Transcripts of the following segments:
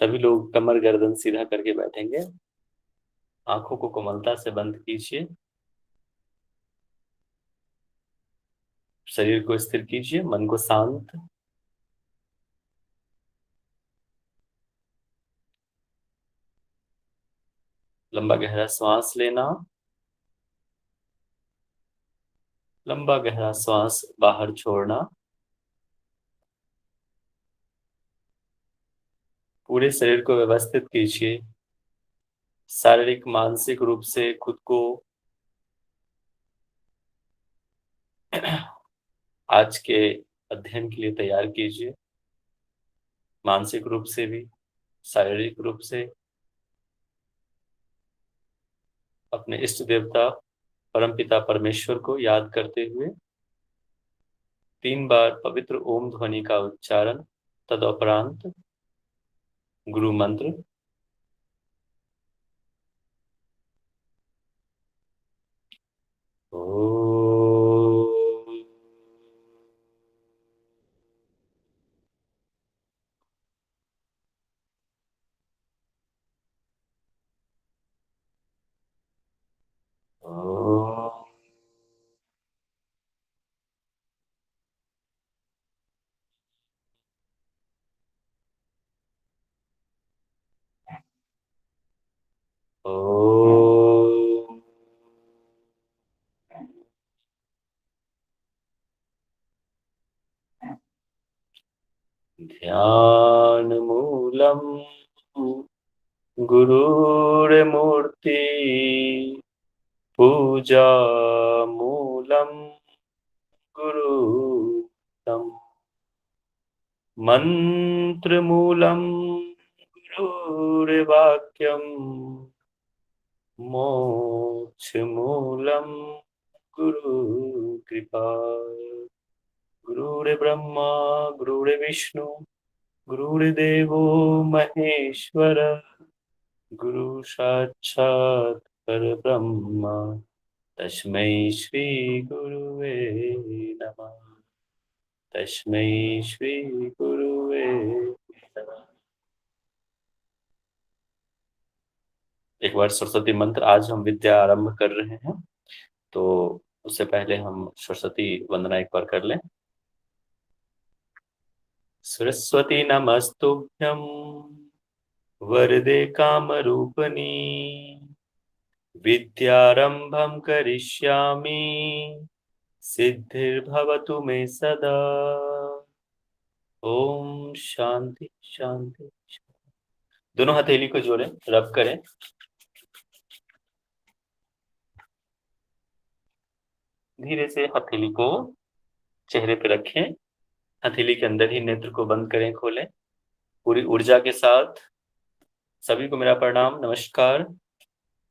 सभी लोग कमर गर्दन सीधा करके बैठेंगे। आंखों को कोमलता से बंद कीजिए। शरीर को स्थिर कीजिए, मन को शांत। लंबा गहरा श्वास लेना, लंबा गहरा श्वास बाहर छोड़ना। पूरे शरीर को व्यवस्थित कीजिए। शारीरिक मानसिक रूप से खुद को आज के अध्ययन के लिए तैयार कीजिए। मानसिक रूप से भी, शारीरिक रूप से। अपने इष्ट देवता परमपिता परमेश्वर को याद करते हुए 3 बार पवित्र ओम ध्वनि का उच्चारण। तदुपरांत गुरु मंत्र। ध्यान मूलम गुरुर्मूर्ति, पूजा मूलम गुरुतम, मंत्र मूलम गुरुर्वाक्यम, मोक्ष मूलम गुरु कृपा। गुरुर्ब्रह्मा गुरुर्विष्णु गुरुर्देवो महेश्वर, गुरु साक्षात् परब्रह्म, तस्मै श्री गुरुवे नमः। तस्मै श्री गुरुवे नमः। एक बार सरस्वती मंत्र आज हम विद्या आरंभ कर रहे हैं, तो उससे पहले हम सरस्वती वंदना एक बार कर लें। सरस्वती नमस्तुभ्यं वरदे कामरूपिणी, विद्यारंभं करिष्यामि, सिद्धिर्भवतु मे सदा। ओम शांति शांति। दोनों हथेली को जोड़ें, रब करें। धीरे से हथेली को चेहरे पे रखें। हथेली के अंदर ही नेत्र को बंद करें, खोलें। पूरी ऊर्जा के साथ सभी को मेरा प्रणाम, नमस्कार।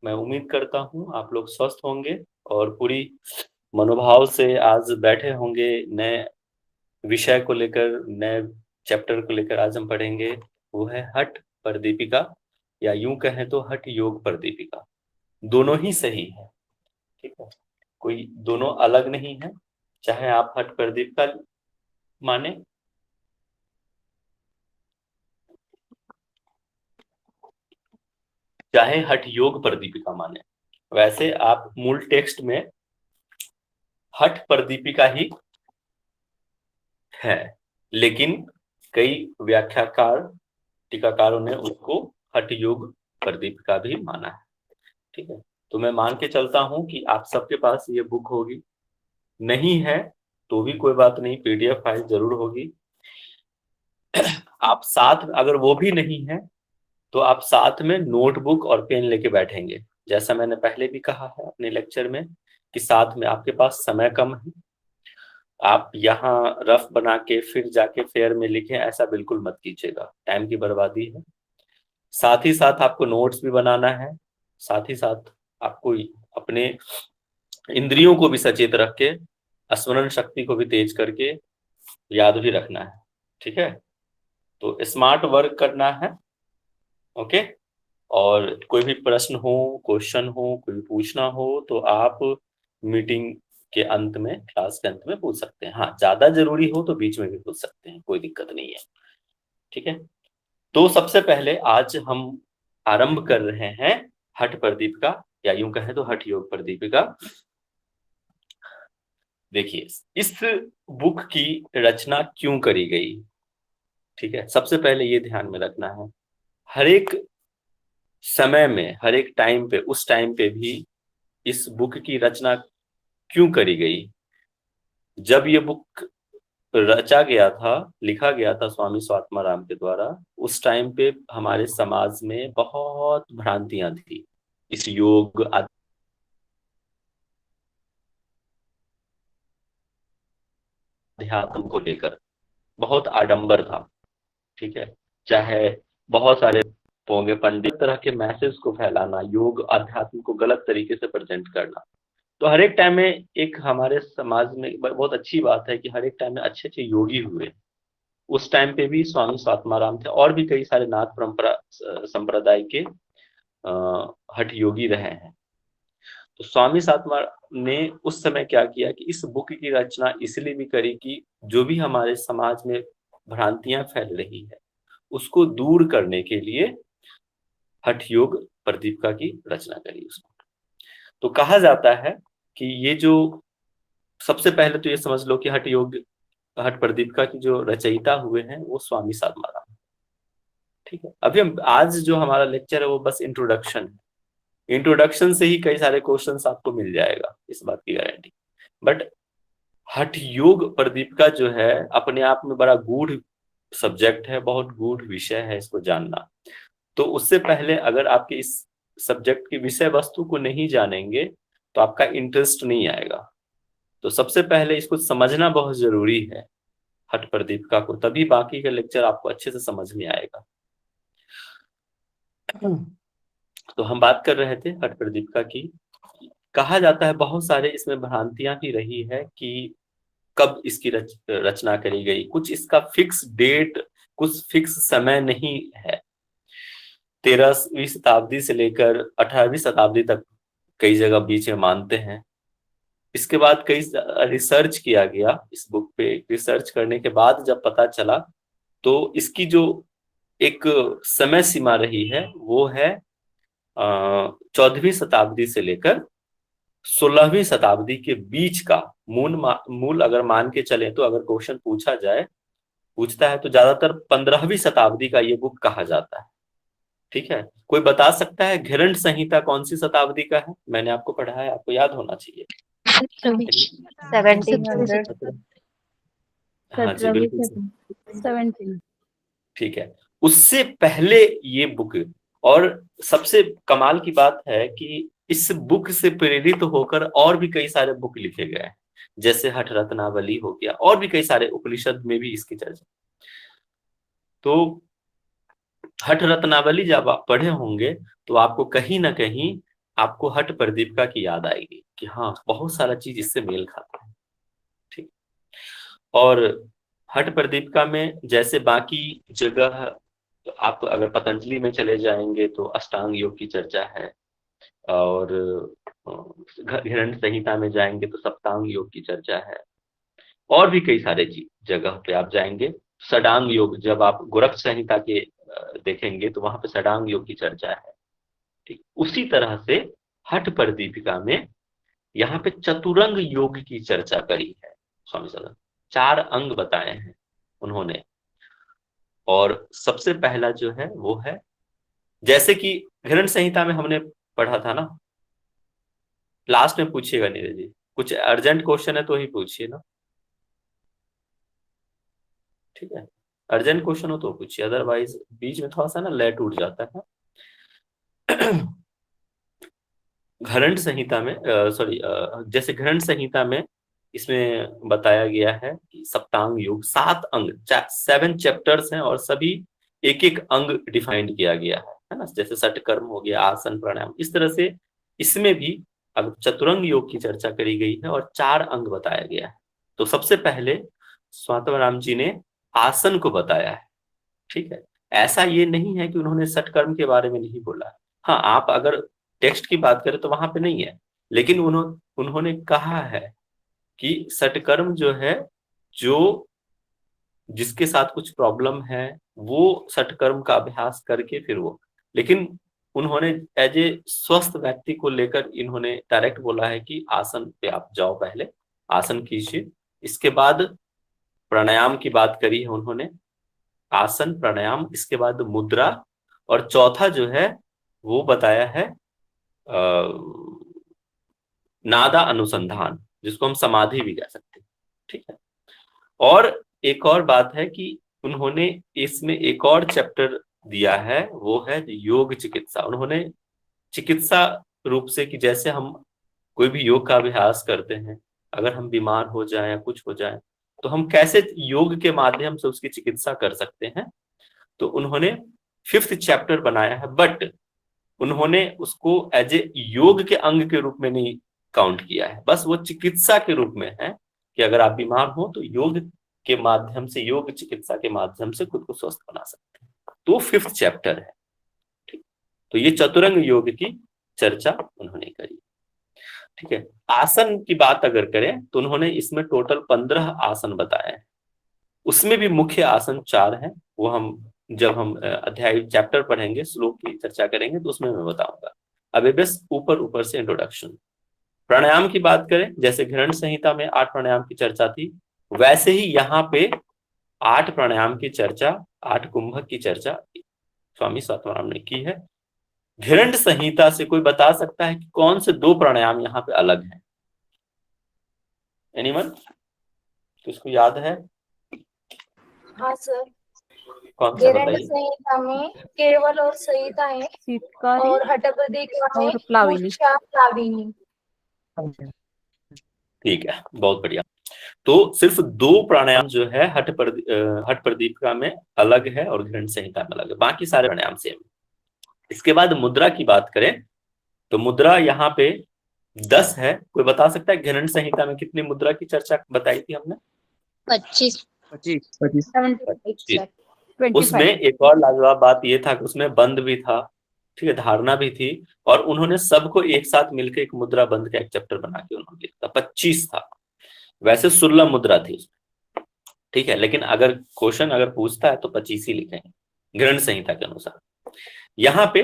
मैं उम्मीद करता हूँ आप लोग स्वस्थ होंगे और पूरी मनोभाव से आज बैठे होंगे। नए विषय को लेकर, नए चैप्टर को लेकर आज हम पढ़ेंगे। वो है हठ पर दीपिका, या यूं कहें तो हठ योग पर दीपिका। दोनों ही सही है, ठीक है, कोई दोनों अलग नहीं है। चाहे आप हठ पर दीपिका माने, चाहे हठ योग पर दीपिका माने। वैसे आप मूल टेक्स्ट में हठ पर दीपिका ही है, लेकिन कई व्याख्याकार, टीकाकारों ने उसको हठ योग पर दीपिका भी माना है, ठीक है। तो मैं मान के चलता हूं कि आप सबके पास ये बुक होगी। नहीं है तो भी कोई बात नहीं, पीडीएफ फाइल जरूर होगी। आप साथ, अगर वो भी नहीं है तो आप साथ में नोटबुक और पेन लेके बैठेंगे। जैसा मैंने पहले भी कहा है अपने लेक्चर में कि साथ में, आपके पास समय कम है, आप यहाँ रफ बना के फिर जाके फेयर में लिखें, ऐसा बिल्कुल मत कीजिएगा, टाइम की बर्बादी है। साथ ही साथ आपको नोट्स भी बनाना है। साथ ही साथ आपको अपने इंद्रियों को भी सचेत रख के, स्मरण शक्ति को भी तेज करके याद भी रखना है, ठीक है। तो स्मार्ट वर्क करना है, ओके। और कोई भी प्रश्न हो, क्वेश्चन हो, कोई पूछना हो तो आप मीटिंग के अंत में, क्लास के अंत में पूछ सकते हैं। हाँ, ज्यादा जरूरी हो तो बीच में भी पूछ सकते हैं, कोई दिक्कत नहीं है, ठीक है। तो सबसे पहले आज हम आरंभ कर रहे हैं हठ प्रदीपिका, या यूं कहें तो हठ योग प्रदीपिका। देखिए, इस बुक की रचना क्यों करी गई, ठीक है, सबसे पहले ये ध्यान में रखना है। हर एक समय में, हर एक टाइम पे, उस टाइम पे भी इस बुक की रचना क्यों करी गई। जब ये बुक रचा गया था, लिखा गया था स्वामी स्वात्माराम के द्वारा, उस टाइम पे हमारे समाज में बहुत भ्रांतियां थी इस योग अध्यात्म को लेकर। बहुत आडंबर था, ठीक है। चाहे बहुत सारे पोंगे पंडित तरह के मैसेज को फैलाना, योग अध्यात्म को गलत तरीके से प्रेजेंट करना। तो हर एक टाइम में एक हमारे समाज में बहुत अच्छी बात है कि हर एक टाइम में अच्छे अच्छे योगी हुए। उस टाइम पे भी स्वामी स्वात्माराम थे, और भी कई सारे नाथ परंपरा संप्रदाय के हठ योगी रहे हैं। तो स्वामी सातवा ने उस समय क्या किया कि इस बुक की रचना इसलिए भी करी कि जो भी हमारे समाज में भ्रांतियां फैल रही है उसको दूर करने के लिए हठ योग प्रदीपिका की रचना करी उसको। तो कहा जाता है कि ये जो, सबसे पहले तो ये समझ लो कि हठ योग, हठ प्रदीपिका की जो रचयिता हुए हैं वो स्वामी सातवा, ठीक है। अभी हम आज जो हमारा लेक्चर है वो बस इंट्रोडक्शन है। इंट्रोडक्शन से ही कई सारे क्वेश्चंस आपको मिल जाएगा, इस बात की गारंटी। बट हठ योग प्रदीपिका जो है अपने आप में बड़ा गूढ़ सब्जेक्ट है, बहुत गूढ़ विषय है इसको जानना। तो उससे पहले अगर आपके इस सब्जेक्ट की विषय वस्तु को नहीं जानेंगे तो आपका इंटरेस्ट नहीं आएगा। तो सबसे पहले इसको समझना बहुत जरूरी है, हठ प्रदीपिका को, तभी बाकी का लेक्चर आपको अच्छे से समझ में आएगा। तो हम बात कर रहे थे हठ प्रदीपिका की। कहा जाता है बहुत सारे इसमें भ्रांतियां भी रही है कि कब इसकी रचना करी गई। कुछ इसका फिक्स डेट, कुछ फिक्स समय नहीं है। 13वीं शताब्दी से लेकर 18वीं शताब्दी तक कई जगह बीच में मानते हैं। इसके बाद कई रिसर्च किया गया इस बुक पे। रिसर्च करने के बाद जब पता चला तो इसकी जो एक समय सीमा रही है वो है 14वीं शताब्दी से लेकर 16वीं शताब्दी के बीच का। मूल अगर मान के चले तो, अगर क्वेश्चन पूछता है तो ज्यादातर 15वीं शताब्दी का ये बुक कहा जाता है, ठीक है। कोई बता सकता है घृण संहिता कौन सी शताब्दी का है? मैंने आपको पढ़ाया, आपको याद होना चाहिए। 1700। हाँ जी, बिल्कुल सही। 17। ठीक है, उससे पहले ये बुक। और सबसे कमाल की बात है कि इस बुक से प्रेरित होकर और भी कई सारे बुक लिखे गए हैं, जैसे हठ रत्नावली हो गया, और भी कई सारे, उपनिषद में भी इसकी चर्चा। तो हठ रत्नावली जब आप पढ़े होंगे तो आपको कहीं ना कहीं आपको हठ प्रदीपिका की याद आएगी कि हाँ, बहुत सारा चीज इससे मेल खाता है, ठीक। और हठ प्रदीपिका में जैसे बाकी जगह, तो आप अगर पतंजलि में चले जाएंगे तो अष्टांग योग की चर्चा है, और हिरण्य संहिता में जाएंगे तो सप्तांग योग की चर्चा है, और भी कई सारे जगह पे आप जाएंगे। षडांग योग, जब आप गोरख संहिता के देखेंगे तो वहां पे षडांग योग की चर्चा है, ठीक। उसी तरह से हठ प्रदीपिका में यहाँ पे चतुरंग योग की चर्चा करी है स्वामी सदा। 4 अंग बताए हैं उन्होंने। और सबसे पहला जो है वो है, जैसे कि हिरण संहिता में हमने पढ़ा था ना, लास्ट में पूछिएगा नीरज जी, कुछ अर्जेंट क्वेश्चन है तो ही पूछिए ना, ठीक है। अर्जेंट क्वेश्चन हो तो पूछिए, अदरवाइज बीच में थोड़ा सा ना लेट उठ जाता है। घरंट संहिता में, सॉरी, जैसे घरंट संहिता में इसमें बताया गया है कि सप्तांग योग 7 अंग, 7 चैप्टर्स हैं, और सभी एक एक अंग डिफाइंड किया गया है ना। जैसे सटकर्म हो गया, आसन, प्राणायाम, इस तरह से इसमें भी अब चतुरंग योग की चर्चा करी गई है और 4 अंग बताया गया है। तो सबसे पहले स्वात्माराम जी ने आसन को बताया है, ठीक है। ऐसा ये नहीं है कि उन्होंने सटकर्म के बारे में नहीं बोला। हाँ, आप अगर टेक्स्ट की बात करें तो वहां पे नहीं है, लेकिन उन्होंने कहा है कि सटकर्म जो है, जो जिसके साथ कुछ प्रॉब्लम है वो सठकर्म का अभ्यास करके फिर वो, लेकिन उन्होंने एज ए स्वस्थ व्यक्ति को लेकर इन्होंने डायरेक्ट बोला है कि आसन पे आप जाओ, पहले आसन कीजिए, इसके बाद प्राणायाम की बात करी है उन्होंने, आसन प्राणायाम, इसके बाद मुद्रा, और चौथा जो है वो बताया है नादा अनुसंधान, जिसको हम समाधि भी कह सकते हैं। ठीक है, और एक और बात है कि उन्होंने इसमें एक और चैप्टर दिया है, वो है योग चिकित्सा। उन्होंने चिकित्सा रूप से कि जैसे हम कोई भी योग का अभ्यास करते हैं, अगर हम बीमार हो जाए या कुछ हो जाए तो हम कैसे योग के माध्यम से उसकी चिकित्सा कर सकते हैं, तो उन्होंने 5th चैप्टर बनाया है, बट उन्होंने उसको एज ए योग के अंग के रूप में नहीं काउंट किया है, बस वो चिकित्सा के रूप में है कि अगर आप बीमार हो तो योग के माध्यम से, योग चिकित्सा के माध्यम से खुद को स्वस्थ बना सकते हैं। तो 5th चैप्टर है। ठीक, तो ये चतुरंग योग की चर्चा उन्होंने करी। ठीक है, आसन की बात अगर करें तो उन्होंने इसमें टोटल 15 आसन बताए हैं, उसमें भी मुख्य आसन 4 हैं, वो हम जब हम अध्याय चैप्टर पढ़ेंगे, श्लोक की चर्चा करेंगे तो उसमें मैं बताऊंगा। अभी बस ऊपर ऊपर से इंट्रोडक्शन। प्राणायाम की बात करें, जैसे घृण संहिता में 8 प्राणायाम की चर्चा थी, वैसे ही यहाँ पे 8 प्राणायाम की चर्चा, 8 कुंभक की चर्चा स्वामी स्वात्माराम ने की है। घृण संहिता से कोई बता सकता है कि कौन से 2 प्राणायाम यहाँ पे अलग हैं? एनीवन, किसको याद है? हाँ सर, कौन सा घृण बताइए? संहिता में केवल और संहिता है शीतकारी और हठप्रदिका में और प्लाविनी। मूर्छा, प्लाविनी। ठीक है, बहुत बढ़िया। तो सिर्फ 2 प्राणायाम जो है हठ प्रदीपिका में अलग है और घृण संहिता में अलग है, बाकी सारे प्राणायाम सेम। इसके बाद मुद्रा की बात करें तो मुद्रा यहाँ पे 10 है। कोई बता सकता है घृण संहिता में कितनी मुद्रा की चर्चा बताई थी हमने? 25। 25। 25। उसमें एक और लाजवाब बात ये था कि उसमें बंद भी था, ठीक है, धारणा भी थी, और उन्होंने सबको एक साथ मिलकर एक मुद्रा बंद का एक चैप्टर बना के उन्होंने लिखा। 25 था। वैसे 16 मुद्रा थी उसमें, ठीक है, लेकिन अगर क्वेश्चन अगर पूछता है तो 25 ही लिखेंगे घृण संहिता के अनुसार। यहाँ पे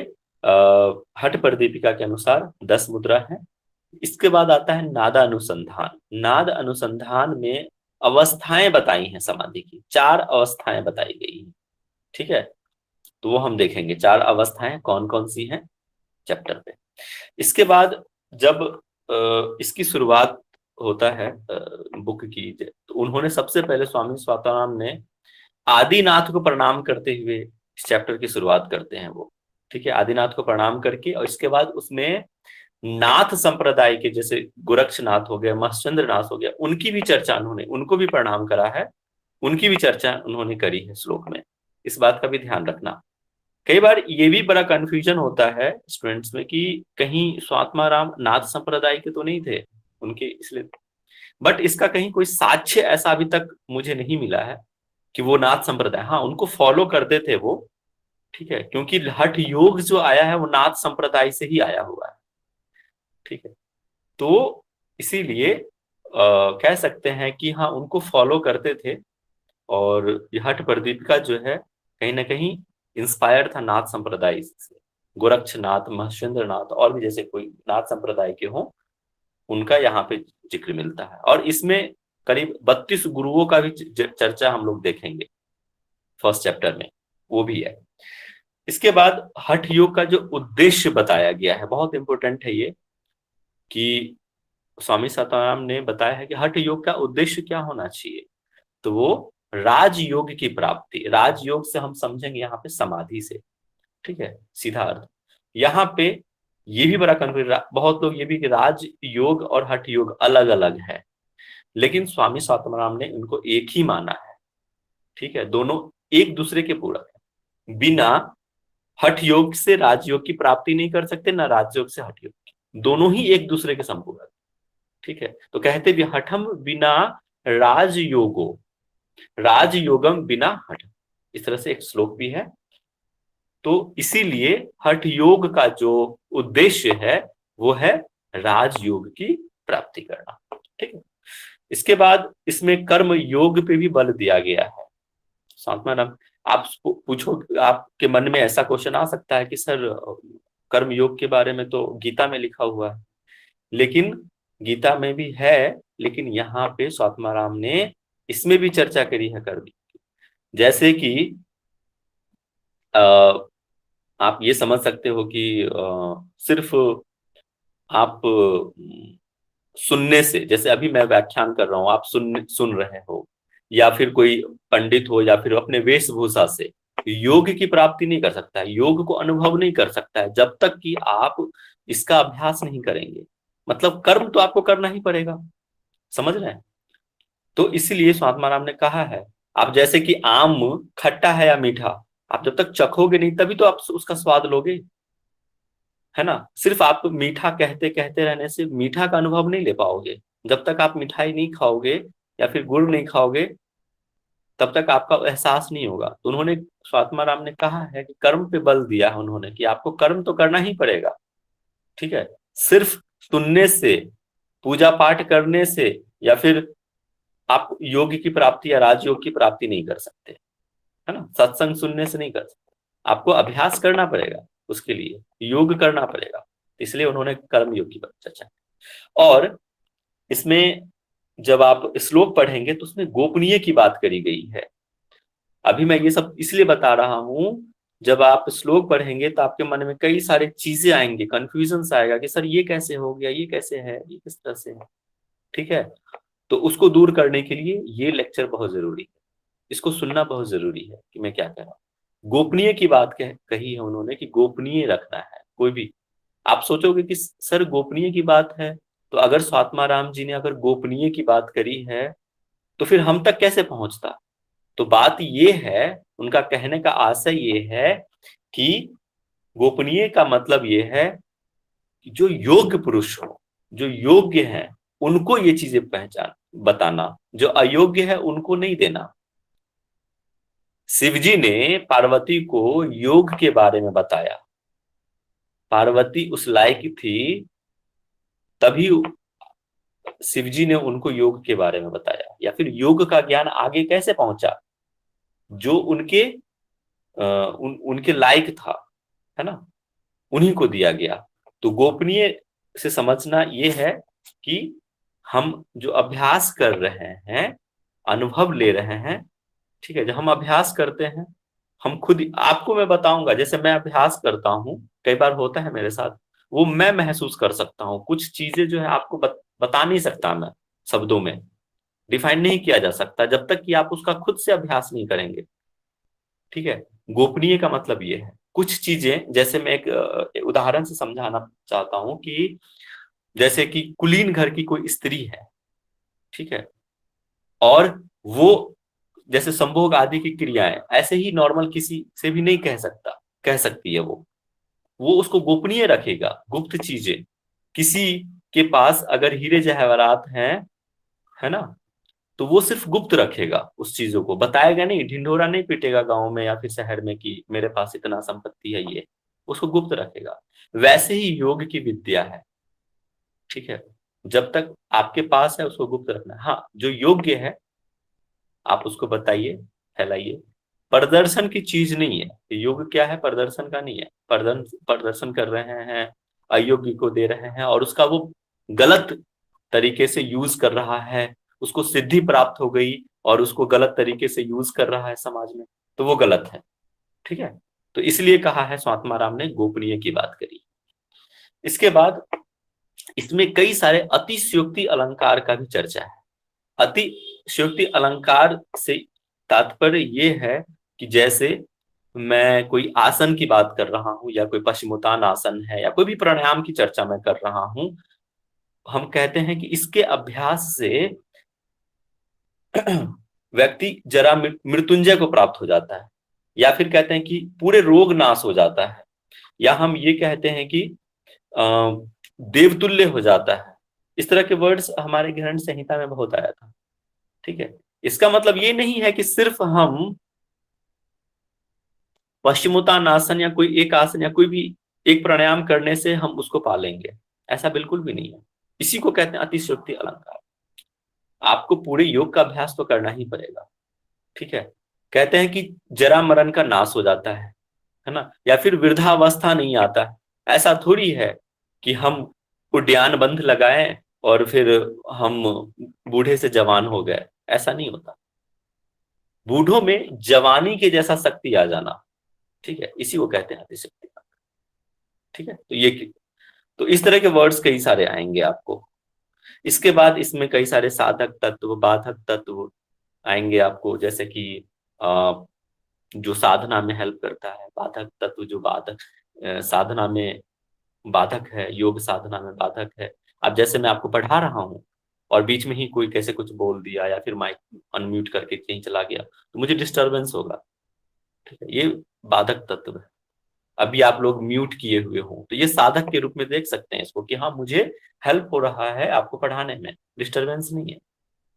हठ प्रदीपिका के अनुसार 10 मुद्रा है। इसके बाद आता है नाद अनुसंधान। नाद अनुसंधान में अवस्थाएं बताई हैं समाधि की, 4 अवस्थाएं बताई गई हैं। ठीक है, तो वो हम देखेंगे 4 अवस्थाएं कौन कौन सी हैं चैप्टर पे। इसके बाद जब इसकी शुरुआत होता है बुक की, तो उन्होंने सबसे पहले स्वामी स्वात्माराम ने आदिनाथ को प्रणाम करते हुए इस चैप्टर की शुरुआत करते हैं वो। ठीक है, आदिनाथ को प्रणाम करके, और इसके बाद उसमें नाथ संप्रदाय के जैसे गोरक्षनाथ हो गए, महेश्चंद्र नाथ हो गया, उनकी भी चर्चा उन्होंने, उनको भी प्रणाम करा है, उनकी भी चर्चा उन्होंने करी है श्लोक में। इस बात का भी ध्यान रखना। कई बार ये भी बड़ा कंफ्यूजन होता है स्टूडेंट्स में कि कहीं स्वात्माराम नाथ संप्रदाय के तो नहीं थे उनके, इसलिए, बट इसका कहीं कोई साक्ष्य ऐसा अभी तक मुझे नहीं मिला है कि वो नाथ संप्रदाय, हाँ उनको फॉलो करते थे वो। ठीक है, क्योंकि हठ योग जो आया है वो नाथ संप्रदाय से ही आया हुआ है। ठीक है, तो इसीलिए कह सकते हैं कि हाँ उनको फॉलो करते थे, और यह हठ प्रदीपिका जो है कहीं ना कहीं इंस्पायर था नाथ संप्रदाय से। गोरक्षनाथ, महेश्चंद्र नाथ और भी जैसे कोई नाथ संप्रदाय के हों, उनका यहाँ पे जिक्र मिलता है। और इसमें करीब 32 गुरुओं का भी चर्चा हम लोग देखेंगे फर्स्ट चैप्टर में, वो भी है। इसके बाद हठ योग का जो उद्देश्य बताया गया है, बहुत इंपॉर्टेंट है ये, कि स्वामी स्वात्माराम ने बताया है कि हठ योग का उद्देश्य क्या होना चाहिए, तो वो राजयोग की प्राप्ति। राजयोग से हम समझेंगे यहाँ पे समाधि से। ठीक है, सीधा अर्थ। यहाँ पे ये भी बड़ा कंफ्यूजन, बहुत लोग ये भी कि राज योग और हठ योग अलग अलग है, लेकिन स्वामी स्वात्माराम ने उनको एक ही माना है। ठीक है, दोनों एक दूसरे के पूरक है। बिना हठ योग से राजयोग की प्राप्ति नहीं कर सकते, ना राजयोग से हठ योग की, दोनों ही एक दूसरे के संपूरक। ठीक है, तो कहते भी हठम बिना राजयोगो, राजयोगम बिना हठ, इस तरह से एक श्लोक भी है। तो इसीलिए हठ योग का जो उद्देश्य है वो है राजयोग की प्राप्ति करना। ठीक है, इसके बाद इसमें कर्म योग पे भी बल दिया गया है। सातवां नाम, आप पूछो, आपके मन में ऐसा क्वेश्चन आ सकता है कि सर कर्म योग के बारे में तो गीता में लिखा हुआ है, लेकिन गीता में भी है, लेकिन यहाँ पे स्वात्माराम ने इसमें भी चर्चा करी है कर्म की। जैसे कि आप ये समझ सकते हो कि सिर्फ आप सुनने से, जैसे अभी मैं व्याख्यान कर रहा हूं, आप सुन रहे हो, या फिर कोई पंडित हो, या फिर अपने वेशभूषा से योग की प्राप्ति नहीं कर सकता है, योग को अनुभव नहीं कर सकता है जब तक कि आप इसका अभ्यास नहीं करेंगे। मतलब कर्म तो आपको करना ही पड़ेगा, समझ रहे हैं? तो इसलिए स्वात्माराम ने कहा है, आप जैसे कि आम खट्टा है या मीठा, आप जब तक चखोगे नहीं तभी तो आप उसका स्वाद लोगे, है ना? सिर्फ आप मीठा कहते कहते रहने से मीठा का अनुभव नहीं ले पाओगे। जब तक आप मिठाई नहीं खाओगे या फिर गुड़ नहीं खाओगे तब तक आपका एहसास नहीं होगा। तो उन्होंने, स्वात्माराम ने कहा है कि कर्म पे बल दिया है उन्होंने, कि आपको कर्म तो करना ही पड़ेगा, ठीक है? सिर्फ सुनने से, पूजा पाठ करने से, या फिर आप योग की प्राप्ति या राजयोग की प्राप्ति नहीं कर सकते, है ना? सत्संग सुनने से नहीं कर सकते, आपको अभ्यास करना पड़ेगा, उसके लिए योग करना पड़ेगा। इसलिए उन्होंने कर्म योग की चर्चा की। और इसमें जब आप श्लोक पढ़ेंगे तो उसमें गोपनीय की बात करी गई है। अभी मैं ये सब इसलिए बता रहा हूं, जब आप श्लोक पढ़ेंगे तो आपके मन में कई सारे चीजें आएंगे, कंफ्यूजन आएगा कि सर ये कैसे हो गया, ये कैसे है, ये किस तरह से है, ठीक है? तो उसको दूर करने के लिए ये लेक्चर बहुत जरूरी है, इसको सुनना बहुत जरूरी है कि मैं क्या कह रहा हूं। गोपनीय की बात कही है उन्होंने कि गोपनीय रखना है कोई भी। आप सोचोगे कि सर गोपनीय की बात है, तो अगर स्वात्माराम जी ने अगर गोपनीय की बात करी है तो फिर हम तक कैसे पहुंचता? तो बात ये है, उनका कहने का आशय ये है कि गोपनीय का मतलब ये है कि जो योग्य पुरुष हो, जो योग्य है, उनको ये चीजें पहचान बताना, जो अयोग्य है उनको नहीं देना। शिवजी ने पार्वती को योग के बारे में बताया, पार्वती उस लायक थी तभी शिवजी ने उनको योग के बारे में बताया, या फिर योग का ज्ञान आगे कैसे पहुंचा, जो उनके लायक था, है ना, उन्हीं को दिया गया। तो गोपनीय से समझना ये है कि हम जो अभ्यास कर रहे हैं, अनुभव ले रहे हैं, ठीक है? जब हम अभ्यास करते हैं, हम खुद, आपको मैं बताऊंगा, जैसे मैं अभ्यास करता हूं, कई बार होता है मेरे साथ, वो मैं महसूस कर सकता हूँ। कुछ चीजें जो है आपको बता नहीं सकता, मैं शब्दों में डिफाइन नहीं किया जा सकता जब तक कि आप उसका खुद से अभ्यास नहीं करेंगे, ठीक है? गोपनीय का मतलब ये है, कुछ चीजें, जैसे मैं एक उदाहरण से समझाना चाहता हूं कि जैसे कि कुलीन घर की कोई स्त्री है, ठीक है, और वो जैसे संभोग आदि की क्रियाएं ऐसे ही नॉर्मल किसी से भी नहीं कह सकती है, वो उसको गोपनीय रखेगा, गुप्त चीजें। किसी के पास अगर हीरे जवाहरात हैं, है ना, तो वो सिर्फ गुप्त रखेगा, उस चीजों को बताएगा नहीं, ढिंढोरा नहीं पीटेगा गांव में या फिर शहर में कि मेरे पास इतना संपत्ति है, ये उसको गुप्त रखेगा। वैसे ही योग की विद्या है, ठीक है? जब तक आपके पास है उसको गुप्त रखना है। हाँ, जो योग्य है आप उसको बताइए, फैलाइए। प्रदर्शन की चीज नहीं है योग, क्या है, प्रदर्शन का नहीं है। प्रदर्शन कर रहे हैं, अयोग्य को दे रहे हैं, और उसका वो गलत तरीके से यूज कर रहा है, उसको सिद्धि प्राप्त हो गई और उसको गलत तरीके से यूज कर रहा है समाज में, तो वो गलत है, ठीक है? तो इसलिए कहा है स्वात्माराम ने, गोपनीय की बात करी। इसके बाद इसमें कई सारे अतिशयोक्ति अलंकार का भी चर्चा है। अतिशयोक्ति अलंकार से तात्पर्य ये है कि जैसे मैं कोई आसन की बात कर रहा हूं, या कोई पश्चिमोत्तान आसन है, या कोई भी प्राणायाम की चर्चा मैं कर रहा हूं, हम कहते हैं कि इसके अभ्यास से व्यक्ति जरा मृत्युंजय को प्राप्त हो जाता है, या फिर कहते हैं कि पूरे रोग नाश हो जाता है, या हम ये कहते हैं कि देवतुल्य हो जाता है। इस तरह के वर्ड्स हमारे ग्रंथ संहिता में बहुत आया था, ठीक है? इसका मतलब ये नहीं है कि सिर्फ हम पश्चिमोत्तान आसन या कोई एक आसन या कोई भी एक प्राणायाम करने से हम उसको पालेंगे, ऐसा बिल्कुल भी नहीं है। इसी को कहते हैं अतिशयोक्ति अलंकार। आपको पूरे योग का अभ्यास तो करना ही पड़ेगा, ठीक है? कहते हैं कि जरा मरण का नाश हो जाता है ना, या फिर वृद्धावस्था नहीं आता। ऐसा थोड़ी है कि हम उद्यान बंध लगाएं और फिर हम बूढ़े से जवान हो गए, ऐसा नहीं होता। बूढ़ों में जवानी के जैसा शक्ति आ जाना, ठीक है, इसी को कहते हैं अतिशक्ति। ठीक है, तो इस तरह के वर्ड्स कई सारे आएंगे आपको। इसके बाद इसमें कई सारे साधक तत्व, बाधक तत्व आएंगे आपको, जैसे कि जो साधना में हेल्प करता है, बाधक तत्व जो बाधक साधना में बाधक है, योग साधना में बाधक है। अब जैसे मैं आपको पढ़ा रहा हूँ और बीच में ही कोई कैसे कुछ बोल दिया या फिर माइक अनम्यूट करके कहीं चला गया तो मुझे डिस्टरबेंस होगा, ठीक है, ये बाधक तत्व है। अभी आप लोग म्यूट किए हुए हो तो ये साधक के रूप में देख सकते हैं इसको कि हाँ मुझे हेल्प हो रहा है आपको पढ़ाने में, डिस्टरबेंस नहीं है।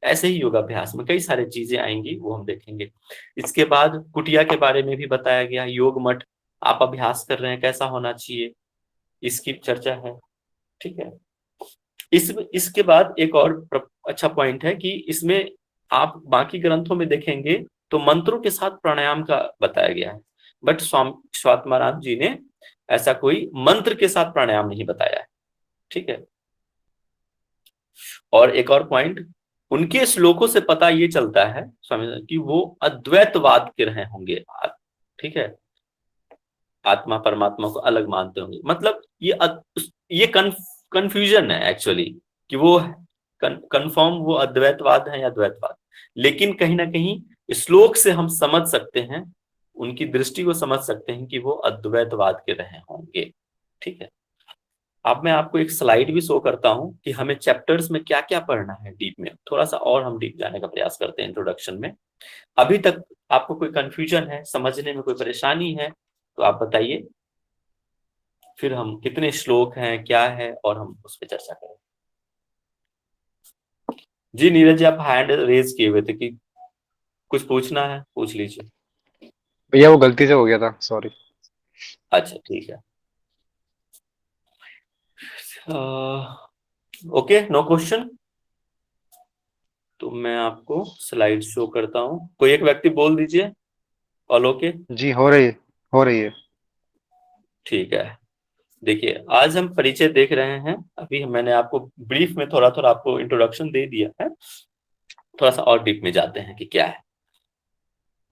ऐसे ही योगाभ्यास में कई सारी चीजें आएंगी, वो हम देखेंगे। इसके बाद कुटिया के बारे में भी बताया गया, योग मठ आप अभ्यास कर रहे हैं कैसा होना चाहिए, इसकी चर्चा है। ठीक है, इसके बाद एक और अच्छा पॉइंट है कि इसमें आप बाकी ग्रंथों में देखेंगे तो मंत्रों के साथ प्राणायाम का बताया गया है, बट स्वात्माराम जी ने ऐसा कोई मंत्र के साथ प्राणायाम नहीं बताया है। ठीक है, और एक और पॉइंट, उनके श्लोकों से पता ये चलता है स्वामी कि वो अद्वैतवाद के रहे होंगे। ठीक है, आत्मा परमात्मा को अलग मानते होंगे, मतलब ये कंफ्यूजन है एक्चुअली कि वो कंफर्म वो अद्वैतवाद है या द्वैतवाद। लेकिन कहीं ना कहीं श्लोक से हम समझ सकते हैं, उनकी दृष्टि को समझ सकते हैं कि वो अद्वैतवाद के रहे होंगे। ठीक है, अब मैं आपको एक स्लाइड भी शो करता हूं कि हमें चैप्टर्स में क्या क्या पढ़ना है डीप में, थोड़ा सा और हम डीप जाने का प्रयास करते हैं इंट्रोडक्शन में। अभी तक आपको कोई कंफ्यूजन है, समझने में कोई परेशानी है तो आप बताइए, फिर हम कितने श्लोक हैं क्या है और हम उस पर चर्चा करें। जी नीरज जी, आप हैंड रेज किए हुए थे कि कुछ पूछना है, पूछ लीजिए। भैया वो गलती से हो गया था, सॉरी। अच्छा ठीक है, ओके, नो क्वेश्चन। तो मैं आपको स्लाइड शो करता हूँ, कोई एक व्यक्ति बोल दीजिए ऑल ओके। जी हो रही है, हो रही है। ठीक है, देखिए आज हम परिचय देख रहे हैं। अभी मैंने आपको ब्रीफ में थोड़ा थोड़ा आपको इंट्रोडक्शन दे दिया है, थोड़ा सा और डीप में जाते हैं कि क्या है।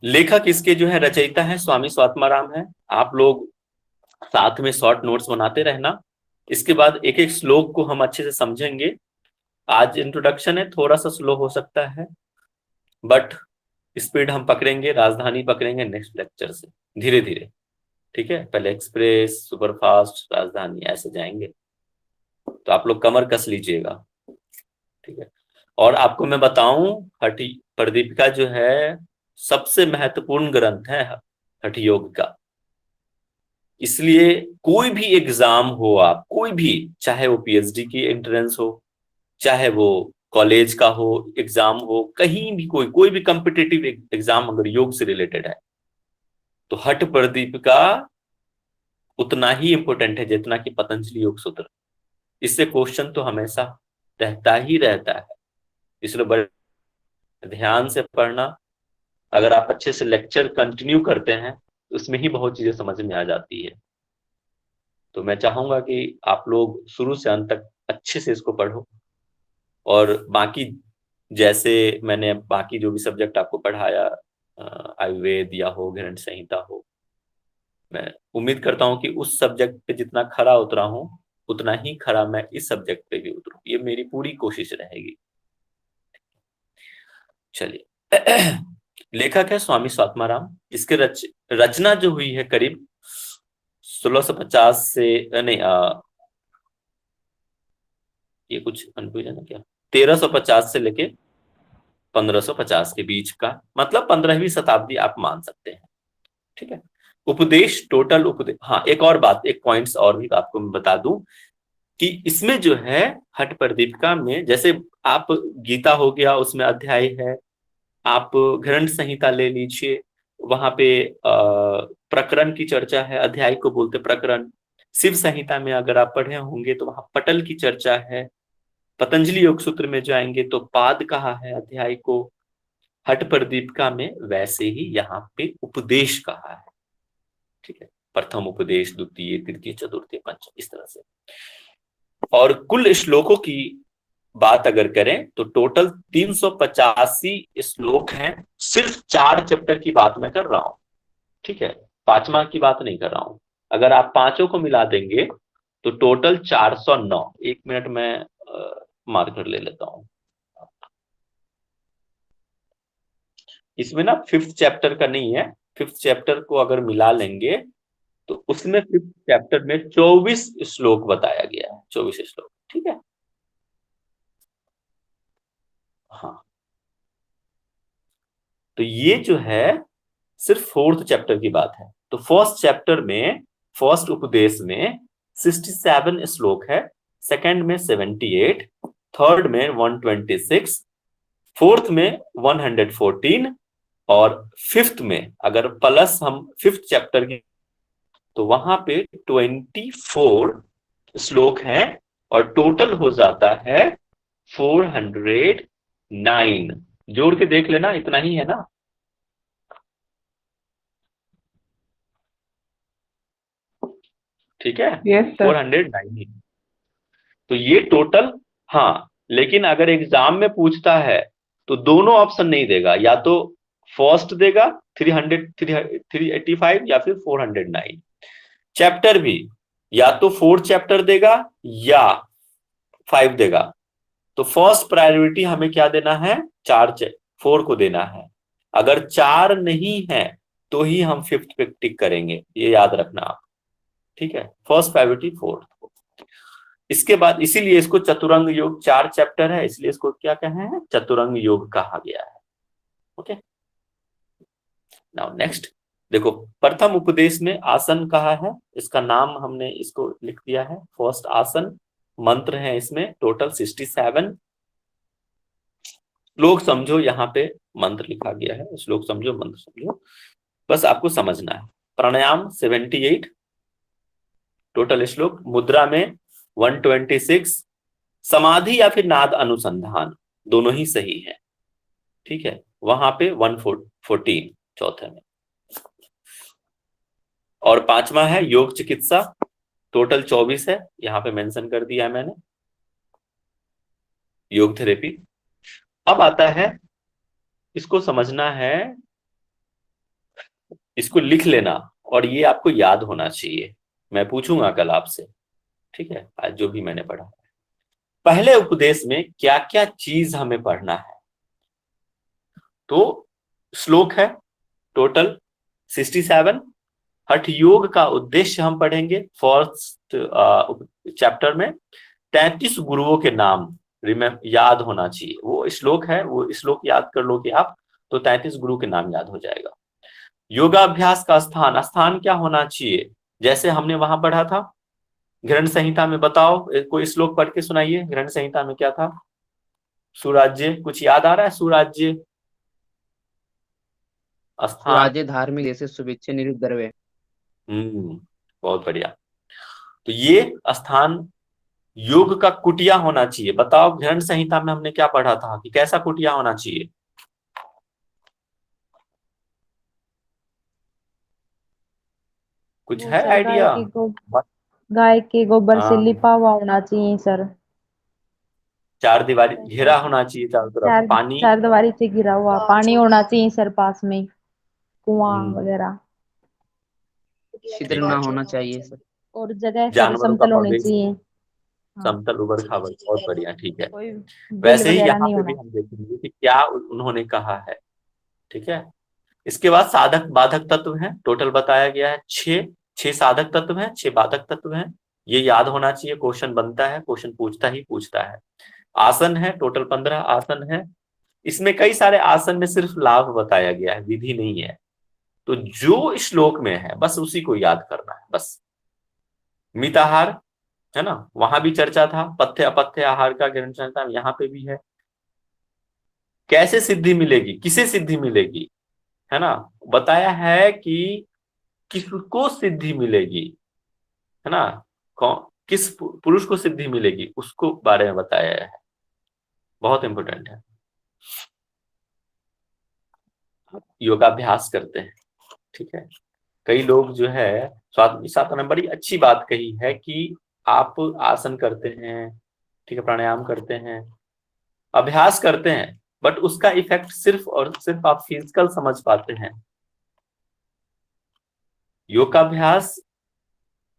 लेखक इसके जो है रचयिता है स्वामी स्वात्माराम है। आप लोग साथ में शॉर्ट नोट्स बनाते रहना, इसके बाद एक एक श्लोक को हम अच्छे से समझेंगे। आज इंट्रोडक्शन है, थोड़ा सा स्लो हो सकता है बट स्पीड हम पकड़ेंगे, राजधानी पकड़ेंगे नेक्स्ट लेक्चर से धीरे धीरे। ठीक है, पहले एक्सप्रेस, सुपरफास्ट, राजधानी, ऐसे जाएंगे, तो आप लोग कमर कस लीजिएगा। ठीक है, और आपको मैं बताऊं, हठ प्रदीपिका जो है सबसे महत्वपूर्ण ग्रंथ है हठ योग का। इसलिए कोई भी एग्जाम हो, आप कोई भी, चाहे वो पीएचडी की एंट्रेंस हो, चाहे वो कॉलेज का हो एग्जाम हो, कहीं भी कोई भी कॉम्पिटिटिव एग्जाम अगर योग से रिलेटेड है तो हठ प्रदीपिका उतना ही इंपॉर्टेंट है जितना कि पतंजलि योग सूत्र। इससे क्वेश्चन तो हमेशा रहता ही रहता है, इसलिए बड़े ध्यान से पढ़ना। अगर आप अच्छे से लेक्चर कंटिन्यू करते हैं तो उसमें ही बहुत चीजें समझ में आ जाती है। तो मैं चाहूंगा कि आप लोग शुरू से अंत तक अच्छे से इसको पढ़ो, और बाकी जैसे मैंने बाकी जो भी सब्जेक्ट आपको पढ़ाया, आयुर्वेद या हो, ग्रंथ संहिता हो, मैं उम्मीद करता हूं कि उस सब्जेक्ट पे जितना खरा उतरा हूं उतना ही खरा मैं इस सब्जेक्ट पे भी उतरूं, ये मेरी पूरी कोशिश रहेगी। चलिए लेखक है स्वामी स्वात्माराम। इसके रचना जो हुई है करीब 1650 से नहीं, ये कुछ कंफ्यूजन है क्या, 1350 से लेके 1550 के बीच का, मतलब 15वीं शताब्दी आप मान सकते हैं। ठीक है, उपदेश, टोटल उपदेश। हाँ, एक और बात, एक पॉइंट्स और भी आपको मैं बता दूं कि इसमें जो है हठ प्रदीपिका में, जैसे आप गीता हो गया उसमें अध्याय है, आप ग्रंथ संहिता ले लीजिए, वहां पे प्रकरण की चर्चा है, अध्याय को बोलते प्रकरण। शिव संहिता में अगर आप पढ़े होंगे तो वहां पटल की चर्चा है। पतंजलि योग सूत्र में जाएंगे तो पाद कहा है अध्याय को। हट प्रदीपिका में वैसे ही यहाँ पे उपदेश कहा है, ठीक है, प्रथम उपदेश, द्वितीय, तृतीय, चतुर्थी, पंचम, इस तरह से। और कुल श्लोकों की बात अगर करें तो टोटल 385 श्लोक हैं। सिर्फ 4 चैप्टर की बात मैं कर रहा हूं, ठीक है, 5वां की बात नहीं कर रहा हूं। अगर आप पांचों को मिला देंगे तो टोटल 409। 1 मिनट में मार्कर ले लेता हूं। इसमें ना 5th चैप्टर का नहीं है, 5th चैप्टर को अगर मिला लेंगे तो उसमें 5th चैप्टर में 24 श्लोक बताया गया है, 24 श्लोक, ठीक है। हाँ, तो ये जो है सिर्फ 4th चैप्टर की बात है। तो फर्स्ट चैप्टर में, फर्स्ट उपदेश में 67 श्लोक है, सेकंड में 78, थर्ड में 126, फोर्थ में 114 और 5th में अगर प्लस हम 5th चैप्टर की तो वहां पे 24 श्लोक हैं और टोटल हो जाता है 409। जोड़ के देख लेना, इतना ही है ना। ठीक है, यस सर। 409। तो ये टोटल, हाँ, लेकिन अगर एग्जाम में पूछता है तो दोनों ऑप्शन नहीं देगा, या तो फर्स्ट देगा 385 या फिर 409। चैप्टर भी या तो 4 चैप्टर देगा या 5 देगा। तो फर्स्ट प्रायोरिटी हमें क्या देना है, 4 को देना है। अगर 4 नहीं है तो ही हम 5th पे टिक करेंगे, ये याद रखना आप, ठीक है। First priority 4। इसके बाद इसीलिए इसको चतुरंग योग, 4 चैप्टर है इसलिए इसको क्या कहे हैं, चतुरंग योग कहा गया है। ओके, नाउ नेक्स्ट देखो, प्रथम उपदेश में आसन कहा है, इसका नाम हमने इसको लिख दिया है, फर्स्ट आसन। मंत्र है इसमें टोटल 67। श्लोक समझो, यहाँ पे मंत्र लिखा गया है, श्लोक समझो, मंत्र समझो, बस आपको समझना है। प्राणायाम 78 टोटल श्लोक, मुद्रा में 126, समाधि या फिर नाद अनुसंधान दोनों ही सही है, ठीक है, वहां पे 114 चौथे में। और 5वां है योग चिकित्सा, टोटल 24 है, यहां पे मेंशन कर दिया है मैंने, योग थेरेपी। अब आता है, इसको समझना है, इसको लिख लेना और ये आपको याद होना चाहिए। मैं पूछूंगा कल आपसे, ठीक है, आज जो भी मैंने पढ़ा। पहले उपदेश में क्या क्या चीज हमें पढ़ना है, तो श्लोक है टोटल 67। हठ योग का उद्देश्य हम पढ़ेंगे फर्स्ट चैप्टर में। 33 गुरुओं के नाम याद होना चाहिए, वो श्लोक है, वो श्लोक याद कर लोगे आप तो 33 गुरु के नाम याद हो जाएगा। योगाभ्यास का स्थान, स्थान क्या होना चाहिए, जैसे हमने वहां पढ़ा था ग्रहण संहिता में। बताओ, कोई श्लोक पढ़ के सुनाइए, ग्रहण संहिता में क्या था, सुराज्य, कुछ याद आ रहा है, सुराज्य स्थान। राज्य धार्मिक जैसे शुभेच्छा निरुद्रव्य। बहुत बढ़िया। तो ये स्थान योग का कुटिया होना चाहिए। बताओ ग्रहण संहिता में हमने क्या पढ़ा था कि कैसा कुटिया होना चाहिए, कुछ है आइडिया? गाय के गोबर से हाँ, लिपा हुआ होना चाहिए सर। 4 दीवारी घेरा होना चाहिए चारों तरफ, पानी। 4 दीवारी से घिरा हुआ पानी होना चाहिए सर, पास में कुआं वगैरह। छिद्र ना होना चाहिए सर। और जगह सर जानवरों का समतल होनी प्रवेश, चाहिए। समतल उबड़ खाबड़, बहुत बढ़िया, ठीक है। कोई बिल वैसे ही वगैरह यहाँ नहीं पे होना। भी हम देखेंगे कि क्या उन्होंने कहा है, ठीक है। इसके बाद साधक बाधक तत्व हैं, टोटल बताया गया है 6 साधक तत्व हैं, 6 बाधक तत्व हैं, ये याद होना चाहिए, क्वेश्चन बनता है, क्वेश्चन पूछता है। आसन है, टोटल 15 आसन है। इसमें कई सारे आसन में सिर्फ लाभ बताया गया है, विधि नहीं है। तो जो श्लोक में है बस उसी को याद करना है बस। मिताहार है ना, वहां भी चर्चा था, पथ्य अपथ्य आहार का ग्रहण संहिता में, यहाँ पे भी है। कैसे सिद्धि मिलेगी, किसे सिद्धि मिलेगी, है ना, बताया है कि किसको सिद्धि मिलेगी, है ना, कौन, किस पुरुष को सिद्धि मिलेगी उसको बारे में बताया है, बहुत इंपॉर्टेंट है। योगाभ्यास करते हैं, ठीक है। कई लोग जो है स्वामी साधना ने बड़ी अच्छी बात कही है कि आप आसन करते हैं, ठीक है, प्राणायाम करते हैं, अभ्यास करते हैं, बट उसका इफेक्ट सिर्फ और सिर्फ आप फिजिकल समझ पाते हैं। योगाभ्यास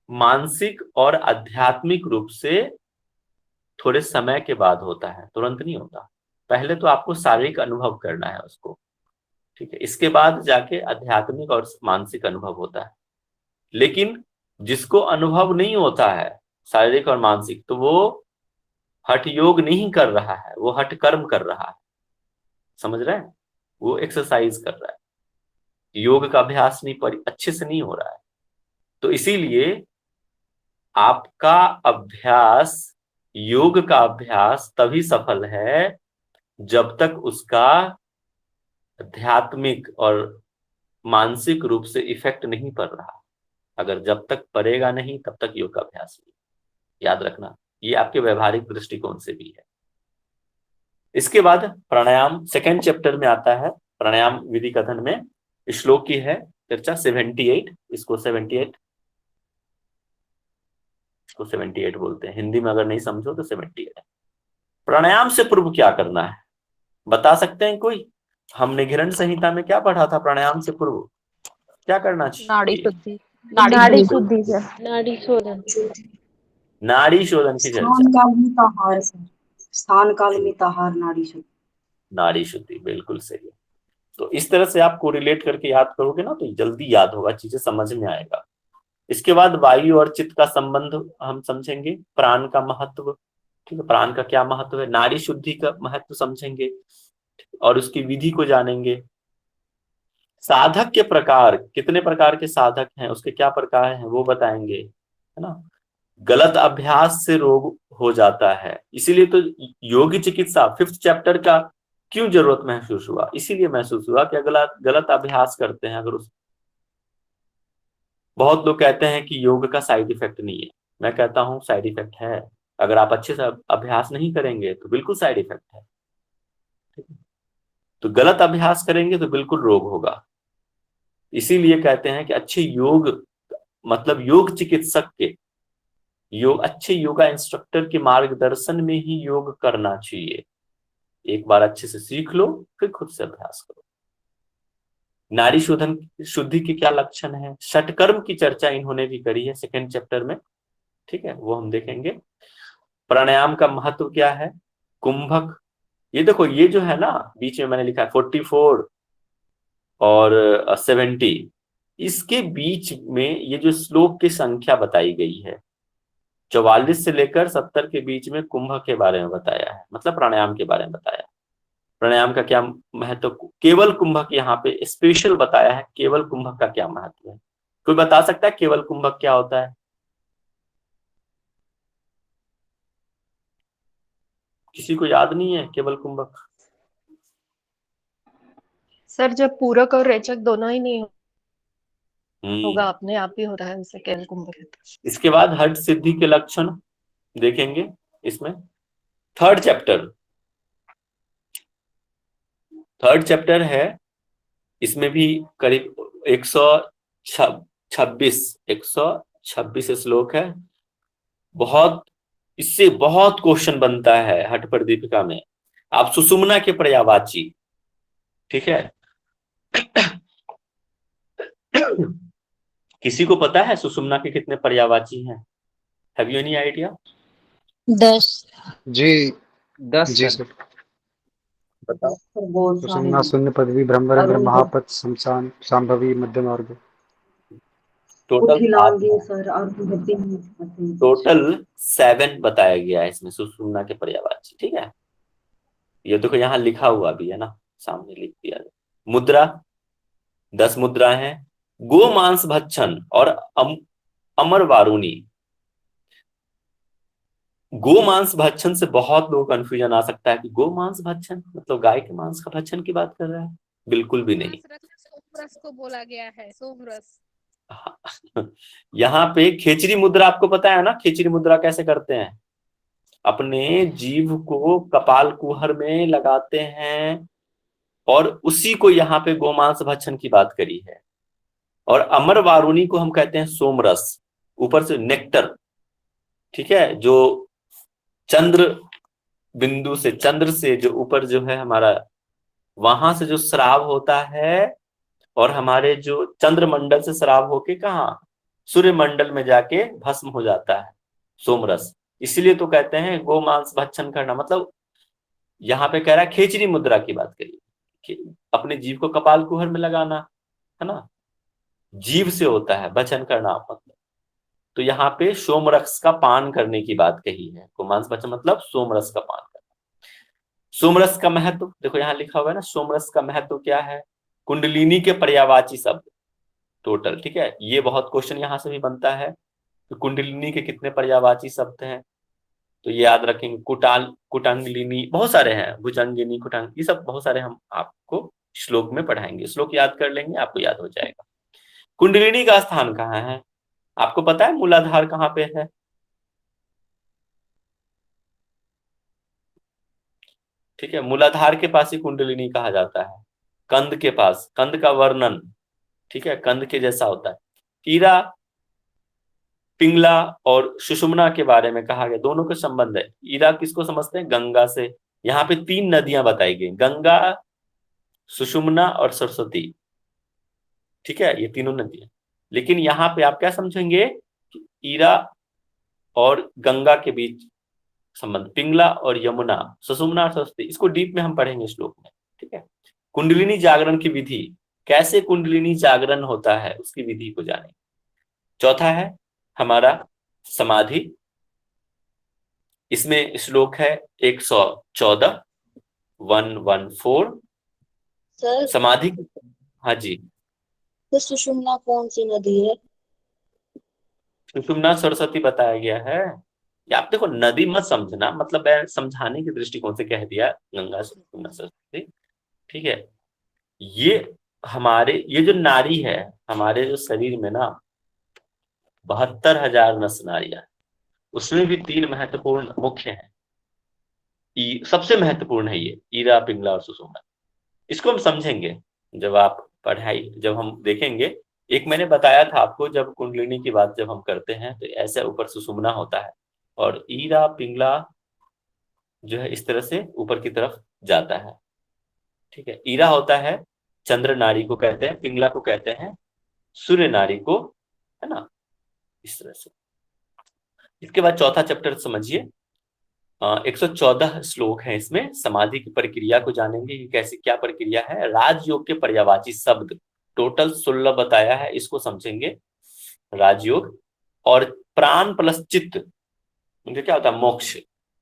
मानसिक और आध्यात्मिक रूप से थोड़े समय के बाद होता है, तुरंत नहीं होता। पहले तो आपको शारीरिक अनुभव करना है उसको, ठीक है, इसके बाद जाके आध्यात्मिक और मानसिक अनुभव होता है। लेकिन जिसको अनुभव नहीं होता है शारीरिक और मानसिक, तो वो हठ योग नहीं कर रहा है, वो हठ कर्म कर रहा है, समझ रहे हैं, वो एक्सरसाइज कर रहा है, योग का अभ्यास नहीं अच्छे से नहीं हो रहा है। तो इसीलिए आपका अभ्यास, योग का अभ्यास तभी सफल है जब तक उसका आध्यात्मिक और मानसिक रूप से इफेक्ट नहीं पड़ रहा। अगर जब तक पड़ेगा नहीं तब तक योग का अभ्यास नहीं। याद रखना, ये आपके व्यवहारिक दृष्टिकोण से भी है। इसके बाद प्राणायाम सेकेंड चैप्टर में आता है। प्राणायाम विधि कथन में श्लोक की है चर्चा 78, इसको 78 बोलते हैं हिंदी में, अगर नहीं समझो तो 78। प्राणायाम से पूर्व क्या करना है बता सकते हैं कोई? हमने घिरण संहिता में क्या पढ़ा था? प्राणायाम से पूर्व क्या करना चाहिए? नाड़ी शुद्धि नाड़ी शुद्धि से नाड़ी शोधन नाड़ी शोधन की चर्चा, स्थान कालमित आहार नाड़ी शुद्धि, बिल्कुल सही है। तो इस तरह से आप कोरिलेट करके याद करोगे ना तो जल्दी याद होगा, चीजें समझ में आएगा। इसके बाद वायु और चित्त का संबंध हम समझेंगे, प्राण का महत्व, ठीक है, प्राण का क्या महत्व है, नाड़ी शुद्धि का महत्व समझेंगे और उसकी विधि को जानेंगे। साधक के प्रकार, कितने प्रकार के साधक हैं, उसके क्या प्रकार हैं वो बताएंगे, है ना। गलत अभ्यास से रोग हो जाता है, इसीलिए तो योगी चिकित्सा 5th चैप्टर का क्यों जरूरत महसूस हुआ? इसीलिए महसूस हुआ कि गलत अभ्यास करते हैं अगर बहुत लोग कहते हैं कि योग का साइड इफेक्ट नहीं है। मैं कहता हूं साइड इफेक्ट है। अगर आप अच्छे से अभ्यास नहीं करेंगे तो बिल्कुल साइड इफेक्ट है, ठीक है। तो गलत अभ्यास करेंगे तो बिल्कुल रोग होगा। इसीलिए कहते हैं कि अच्छे योग, मतलब योग चिकित्सक के, अच्छे योगा इंस्ट्रक्टर के मार्गदर्शन में ही योग करना चाहिए। एक बार अच्छे से सीख लो, फिर खुद से अभ्यास करो। नाड़ी शोधन शुद्धि के क्या लक्षण है, षटकर्म की चर्चा इन्होंने भी करी है 2nd चैप्टर में, ठीक है, वो हम देखेंगे। प्राणायाम का महत्व क्या है, कुंभक, ये देखो, ये जो है ना बीच में मैंने लिखा है 44 और 70, इसके बीच में ये जो श्लोक की संख्या बताई गई है 44 से लेकर 70 के बीच में कुंभक के बारे में बताया है, मतलब प्राणायाम के बारे में बताया। प्राणायाम का क्या महत्व, केवल कुंभक यहाँ पे स्पेशल बताया है। केवल कुंभक का क्या महत्व है, कोई बता सकता है केवल कुंभक क्या होता है? किसी को याद नहीं है केवल कुंभक? सर जब पूरक और रेचक दोनों ही नहीं होगा, अपने आप ही हो रहा है, उसे केवल कुंभक कहते हैं। इसके बाद हठ सिद्धि के लक्षण देखेंगे इसमें। 3rd चैप्टर है, इसमें भी करीब 126 श्लोक है। इससे बहुत क्वेश्चन बनता है हठ प्रदीपिका में। आप सुषुम्ना के पर्यायवाची, ठीक है, किसी को पता है सुषुम्ना के कितने पर्यायवाची हैं? Have you any idea? 10 जी 10 जी सर। सर। सुषुम्ना, शून्य पदवी, ब्रह्मरंध्र, महापथ, शमशान, शांभवी, मध्य मार्ग। टोटल 7 बताया गया है इसमें सुषुम्ना के पर्यायवाची, ठीक है। ये देखो यहाँ लिखा हुआ भी है ना, सामने लिख दिया। मुद्रा 10 मुद्रा है। गो मांस भक्षण और अमर वारुणी। गो मांस भक्षण से बहुत लोग कंफ्यूजन आ सकता है कि गो मांस भक्षण मतलब गाय के मांस का भक्षण की बात कर रहा है, बिल्कुल भी नहीं। सोमरस को बोला गया है, सोमरस। यहाँ पे खेचरी मुद्रा आपको पता है ना, खेचरी मुद्रा कैसे करते हैं? अपने जीभ को कपाल कुहर में लगाते हैं और उसी को यहाँ पे गोमांस भक्षण की बात करी है। और अमर वारुणी को हम कहते हैं सोमरस, ऊपर से नेक्टर, ठीक है, जो चंद्र बिंदु से, चंद्र से जो ऊपर जो है हमारा, वहां से जो स्राव होता है और हमारे जो चंद्रमंडल से स्राव होके कहाँ, सूर्य मंडल में जाके भस्म हो जाता है, सोमरस। इसीलिए तो कहते हैं गोमांस भक्षण करना, मतलब यहाँ पे कह रहा है खेचरी मुद्रा की बात करिए, अपने जीव को कपाल कुहर में लगाना, है ना, जीव से होता है भक्षण करना मतलब। तो यहाँ पे सोमरस का पान करने की बात कही है, गोमांस भक्षण मतलब सोमरस का पान करना। सोमरस का महत्व देखो यहाँ लिखा हुआ है ना, सोमरस का महत्व क्या है, कुंडलिनी के पर्यायवाची शब्द टोटल, ठीक है। ये बहुत क्वेश्चन यहाँ से भी बनता है कि कुंडलिनी के कितने पर्यायवाची शब्द हैं, तो ये याद रखेंगे। कुटांगलिनी बहुत सारे हैं, भुजंगिनी, कुटांग, ये सब बहुत सारे हम आपको श्लोक में पढ़ाएंगे, श्लोक याद कर लेंगे आपको याद हो जाएगा। कुंडलिनी का स्थान कहाँ है, आपको पता है मूलाधार कहाँ पे है? ठीक है, मूलाधार के पास ही कुंडलिनी कहा जाता है, कंध के पास, कंध का वर्णन, ठीक है, कंध के जैसा होता है। ईरा, पिंगला और सुषुम्ना के बारे में कहा गया, दोनों का संबंध है। ईरा किसको समझते हैं, गंगा से। यहाँ पे 3 नदियां बताई गई, गंगा, सुषुम्ना और सरस्वती, ठीक है, ये तीनों नदियां। लेकिन यहाँ पे आप क्या समझेंगे कि ईरा और गंगा के बीच संबंध, पिंगला और यमुना, सुषुम्ना और सरस्वती, इसको डीप में हम पढ़ेंगे श्लोक में, ठीक है। कुंडलिनी जागरण की विधि, कैसे कुंडलिनी जागरण होता है उसकी विधि को जानेंगे। चौथा है हमारा समाधि, इसमें श्लोक है 114, 114। सर समाधि, हाँ जी, तो सुषुम्ना कौन सी नदी है? सुषुम्ना सरस्वती बताया गया है। या आप देखो नदी मत समझना, मतलब मैं समझाने के दृष्टिकोण से कह दिया गंगा सुषुम्ना सरस्वती, ठीक है। ये हमारे, ये जो नारी है हमारे जो शरीर में ना 72,000 नस नारियां, उसमें भी 3 महत्वपूर्ण मुख्य हैं। सबसे महत्वपूर्ण है ये ईरा, पिंगला और सुषुम्ना। इसको हम समझेंगे जब आप पढ़ाई, जब हम देखेंगे। एक मैंने बताया था आपको, जब कुंडलिनी की बात जब हम करते हैं तो ऐसे ऊपर सुषुम्ना होता है और ईरा, पिंगला जो है इस तरह से ऊपर की तरफ जाता है, ठीक है। ईरा होता है चंद्र नारी को कहते हैं, पिंगला को कहते हैं सूर्य नारी को, है ना, इस तरह से। इसके बाद चौथा चैप्टर समझिए, 114 श्लोक हैं इसमें, समाधि की प्रक्रिया को जानेंगे कि कैसे क्या प्रक्रिया है। राजयोग के पर्यायवाची शब्द टोटल 16 बताया है, इसको समझेंगे राजयोग। और प्राण प्लस चित्त, उनका क्या होता है, मोक्ष,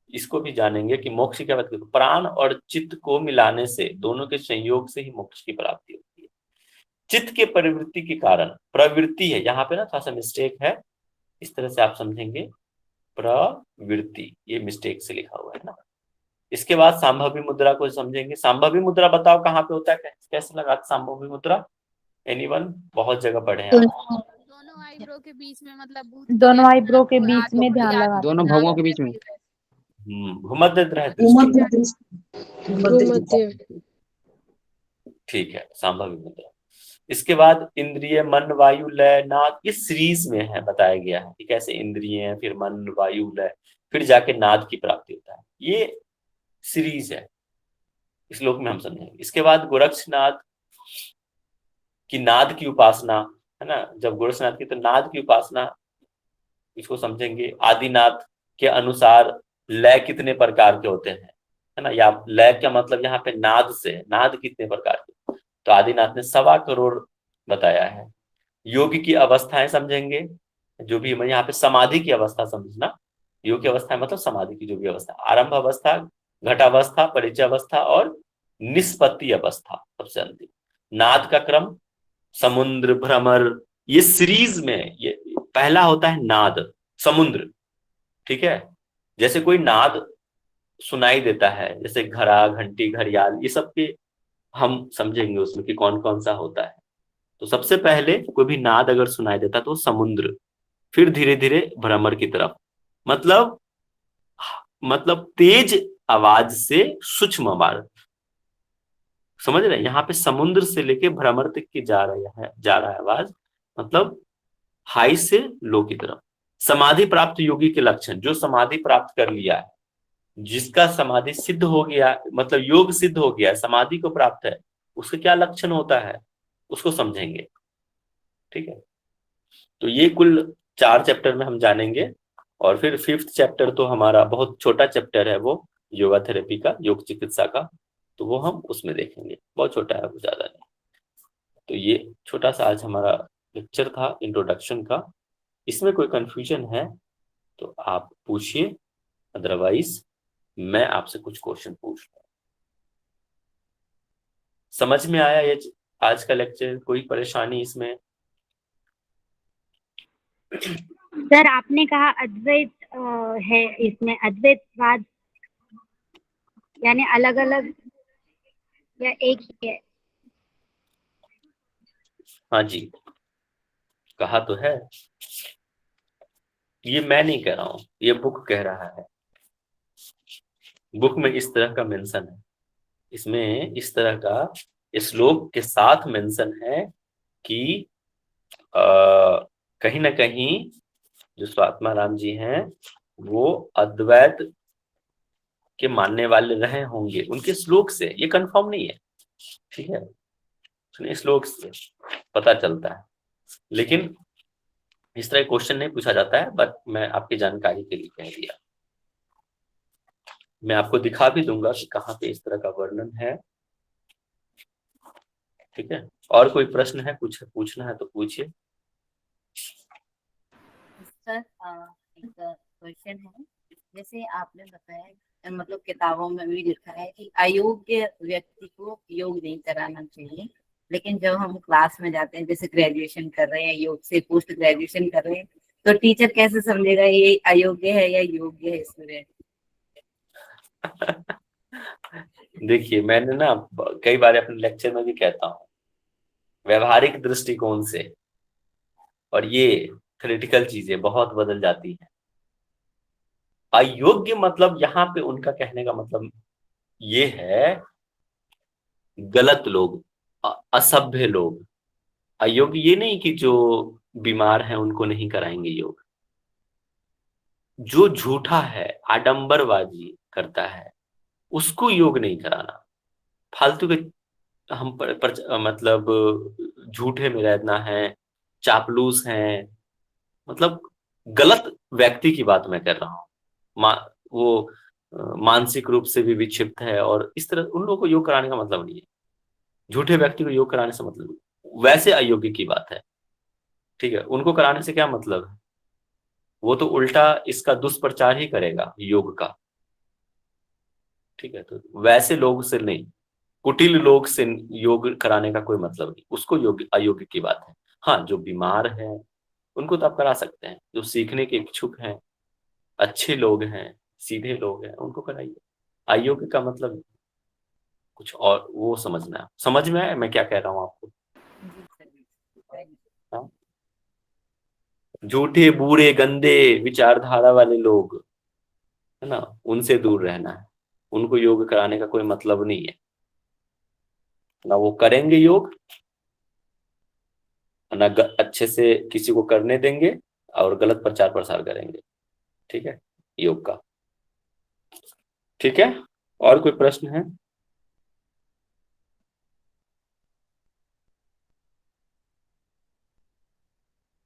इसको भी जानेंगे कि मोक्ष क्या बात है। प्राण और चित्त को मिलाने से, दोनों के संयोग से ही मोक्ष की प्राप्ति होती है। चित्त के प्रवृत्ति के कारण, प्रवृत्ति है यहाँ पे ना थोड़ा सा मिस्टेक है, इस तरह से आप समझेंगे, प्रवृत्ति, ये मिस्टेक से लिखा हुआ है ना। इसके बाद संभवी मुद्रा को समझेंगे। संभवी मुद्रा बताओ कहाँ पे होता है, कैसे लगा संभवी मुद्रा, एनीवन? बहुत जगह पढ़े हैं आप। दोनों आईब्रो के बीच में, मतलब दोनों आईब्रो के बीच में ध्यान लगा, दोनों भौहों के बीच में। भूमध्य दृष्टि, ठीक है, संभवी मुद्रा। इसके बाद इंद्रिय, मन, वायु, लय, नाद, ये सीरीज में है, बताया गया है कि कैसे इंद्रिय, फिर मन, वायु, लय, फिर जाके नाद की प्राप्ति होता है। ये सीरीज है, इस श्लोक में हम समझेंगे। इसके बाद गोरक्षनाथ की नाद की उपासना, है ना, जब गोरक्षनाथ की तो नाद की उपासना, इसको समझेंगे। आदिनाथ के अनुसार लय कितने प्रकार के होते हैं, है ना, या लय का मतलब यहाँ पे नाद से, नाद कितने प्रकार के, तो आदिनाथ ने 1.25 करोड़ बताया है। योग की अवस्थाएं समझेंगे, जो भी यहाँ पे समाधि की अवस्था समझना, योग की अवस्था मतलब समाधि की जो भी अवस्था, आरंभ अवस्था, घटावस्था, परिचय अवस्था और निष्पत्ति अवस्था सबसे अंतिम। नाद का क्रम, समुद्र, भ्रमर, ये सीरीज में, ये पहला होता है नाद, समुद्र, ठीक है। जैसे कोई नाद सुनाई देता है, जैसे घड़ा, घंटी, घड़ियाल, ये सब के हम समझेंगे उसमें कि कौन कौन सा होता है। तो सबसे पहले कोई भी नाद अगर सुनाई देता तो समुद्र, फिर धीरे धीरे भ्रमर की तरफ, मतलब तेज आवाज से सूक्ष्म आवाज, समझ रहे हैं? यहाँ पे समुद्र से लेके भ्रमर तक की जा रहा है आवाज, मतलब हाई से लो की तरफ। समाधि प्राप्त योगी के लक्षण, जो समाधि प्राप्त कर लिया है, जिसका समाधि सिद्ध हो गया, मतलब योग सिद्ध हो गया, समाधि को प्राप्त है, उसका क्या लक्षण होता है उसको समझेंगे। ठीक है, तो ये कुल 4 चैप्टर में हम जानेंगे। और फिर 5th चैप्टर तो हमारा बहुत छोटा चैप्टर है, वो योगा थेरेपी का, योग चिकित्सा का, तो वो हम उसमें देखेंगे, बहुत छोटा है वो, ज्यादा नहीं। तो ये छोटा सा आज हमारा लेक्चर था इंट्रोडक्शन का। इसमें कोई कंफ्यूजन है तो आप पूछिए, अदरवाइज मैं आपसे कुछ क्वेश्चन पूछ लूँ। समझ में आया ये आज का लेक्चर? कोई परेशानी इसमें? सर आपने कहा अद्वैत है, इसमें अद्वैतवाद यानी अलग अलग या एक ही है? हाँ जी, कहा तो है। ये मैं नहीं कह रहा हूं, ये बुक कह रहा है। बुक में इस तरह का मेंशन है, इसमें इस तरह का श्लोक के साथ मेंशन है कि कहीं ना कहीं जो स्वात्मा राम जी हैं वो अद्वैत के मानने वाले रहे होंगे, उनके श्लोक से, ये कंफर्म नहीं है, ठीक है, सुनिए, श्लोक से पता चलता है। लेकिन इस तरह क्वेश्चन नहीं पूछा जाता है, बट मैं आपकी जानकारी के लिए कह दिया। मैं आपको दिखा भी दूंगा कि कहाँ पे इस तरह का वर्णन है। ठीक है, और कोई प्रश्न है, कुछ पूछना है तो पूछिए। सर एक क्वेश्चन है, जैसे आपने बताया, मतलब किताबों में भी लिखा है कि अयोग्य व्यक्ति को योग नहीं कराना चाहिए, लेकिन जब हम क्लास में जाते हैं, जैसे ग्रेजुएशन कर रहे हैं, योग से पोस्ट ग्रेजुएशन कर रहे हैं, तो टीचर कैसे समझेगा ये अयोग्य है या योग्य है स्टूडेंट? देखिए, मैंने ना कई बार अपने लेक्चर में भी कहता हूँ, व्यवहारिक दृष्टिकोण से और ये थ्योरेटिकल चीजें बहुत बदल जाती हैं। अयोग्य मतलब यहाँ पे उनका कहने का मतलब ये है, गलत लोग, असभ्य लोग। अयोग्य ये नहीं कि जो बीमार हैं उनको नहीं कराएंगे योग, जो झूठा है, आडंबरबाजी करता है, उसको योग नहीं कराना। फालतू के हम मतलब झूठे में रहना है, चापलूस हैं, मतलब गलत व्यक्ति की बात मैं कर रहा हूँ। वो मानसिक रूप से भी विक्षिप्त है, और इस तरह उन लोगों को योग कराने का मतलब नहीं है। झूठे व्यक्ति को योग कराने से मतलब नहीं, वैसे अयोग्य की बात है। ठीक है, उनको कराने से क्या मतलब है? वो तो उल्टा इसका दुष्प्रचार ही करेगा योग का। ठीक है, तो वैसे लोग से नहीं, कुटिल लोग से योग कराने का कोई मतलब नहीं, उसको योग अयोग्य की बात है। हाँ, जो बीमार है उनको तो आप करा सकते हैं, जो सीखने के इच्छुक हैं, अच्छे लोग हैं, सीधे लोग हैं, उनको कराइए। अयोग्य का मतलब कुछ और, वो समझना है। समझ में आया मैं क्या कह रहा हूँ आपको? हाँ? झूठे, बुरे, गंदे विचारधारा वाले लोग, है ना, उनसे दूर रहना है। उनको योग कराने का कोई मतलब नहीं है, ना वो करेंगे योग, ना अच्छे से किसी को करने देंगे, और गलत प्रचार प्रसार करेंगे। ठीक है, योग का। ठीक है, और कोई प्रश्न है?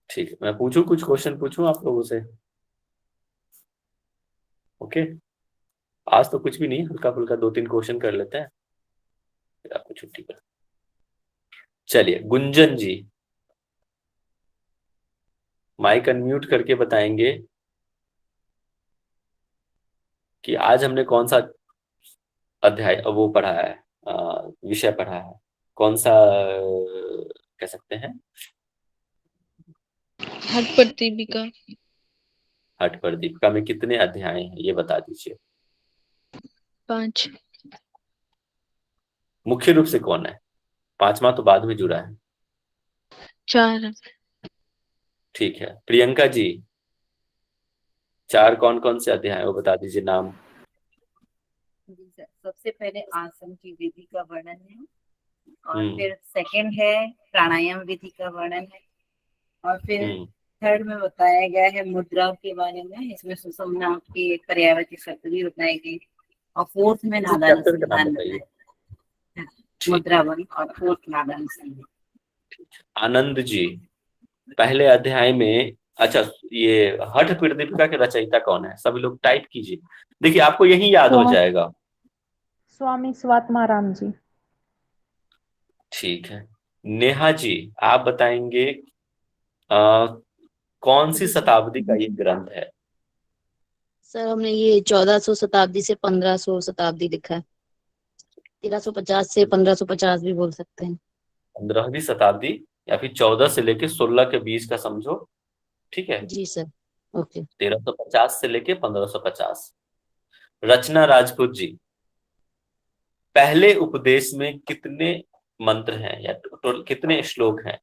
ठीक है, मैं पूछूं, कुछ क्वेश्चन पूछूं आप लोगों से? ओके, आज तो कुछ भी नहीं, हल्का फुल्का 2-3 क्वेश्चन कर लेते हैं, फिर आपको छुट्टी कर। चलिए, गुंजन जी माइक अनम्यूट करके बताएंगे कि आज हमने कौन सा अध्याय वो पढ़ा है, विषय पढ़ा है, कौन सा कह सकते हैं? हठ पर दीपिका। हठ पर दीपिका में कितने अध्याय हैं ये बता दीजिए। 5। मुख्य रूप से कौन है? 5वां तो बाद में जुड़ा है। 4। ठीक है, प्रियंका जी 4 कौन कौन से अध्याय है वो बता दीजिए, नाम। जी सर, सबसे पहले आसन की विधि का वर्णन है, और फिर सेकंड है प्राणायाम विधि का वर्णन है, और फिर थर्ड में बताया गया है मुद्रा के बारे में, इसमें सुषुम्ना के पर्यायवाची शब्द भी बताए गए, और फोर्थ में नादानुसंधान बताया, मुद्रा वन और फोर्थ नादानुसंधान। आनंद जी, पहले अध्याय में, अच्छा ये हठ प्रदीपिका के रचयिता कौन है? सभी लोग टाइप कीजिए, देखिए आपको यही याद हो जाएगा। स्वामी स्वात्माराम जी। ठीक है। नेहा जी, आप बताएंगे कौन सी शताब्दी का ये ग्रंथ है? सर हमने ये 1400 शताब्दी से 1500 शताब्दी लिखा है, 1350 से 1550 भी बोल सकते हैं। 15वीं शताब्दी या फिर 14 से लेके 16 के बीच का समझो, ठीक है? जी सर, ओके। 1350 से लेके 1550। रचना राजपूत जी, पहले उपदेश में कितने मंत्र हैं या टोटल कितने श्लोक हैं?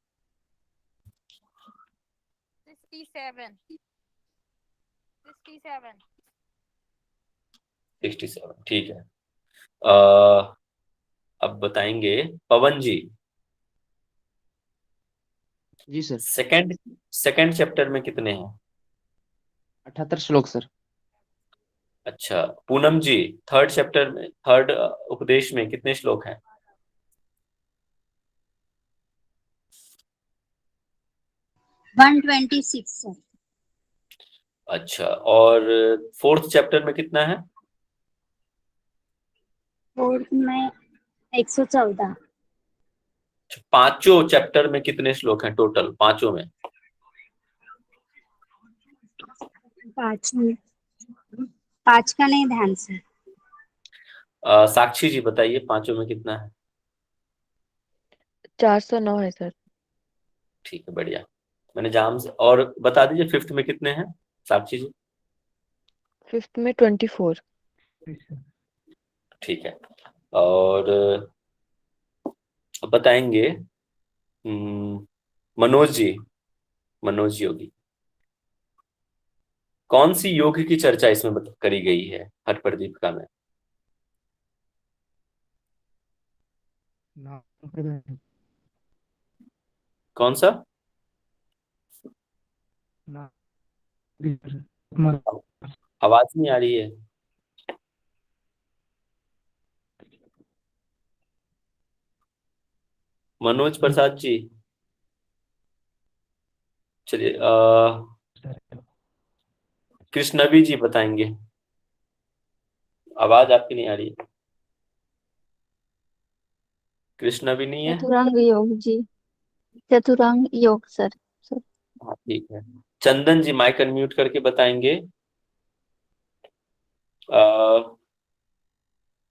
67 67, ठीक है। अब बताएंगे पवन जी। जी सर। सेकंड चैप्टर में कितने हैं? 78 श्लोक सर। अच्छा, पूनम जी, थर्ड चैप्टर में, थर्ड उपदेश में कितने श्लोक हैं? 126 सर। अच्छा, और फोर्थ चैप्टर में कितना है? फोर्थ में 114। पांचों चैप्टर में कितने श्लोक हैं टोटल, पांचों में? 5 का नहीं ध्यान से। साक्षी जी बताइए, पांचों में कितना है? 409 है सर। ठीक है, बढ़िया। मैंने जाम से, और बता दीजिए फिफ्थ में कितने हैं साक्षी जी? फिफ्थ में 24। ठीक है। और बताएंगे मनोज योगी, कौन सी योग की चर्चा इसमें करी गई है हठ प्रदीपिका में? कौन सा? आवाज नहीं आ रही है। मनोज प्रसाद जी, चलिए कृष्णवी जी बताएंगे, आवाज आपकी नहीं आ रही है। कृष्णवी नहीं है? चतुरांग योग जी, चतुरांग योग सर। हाँ ठीक है। चंदन जी माइक अनम्यूट करके बताएंगे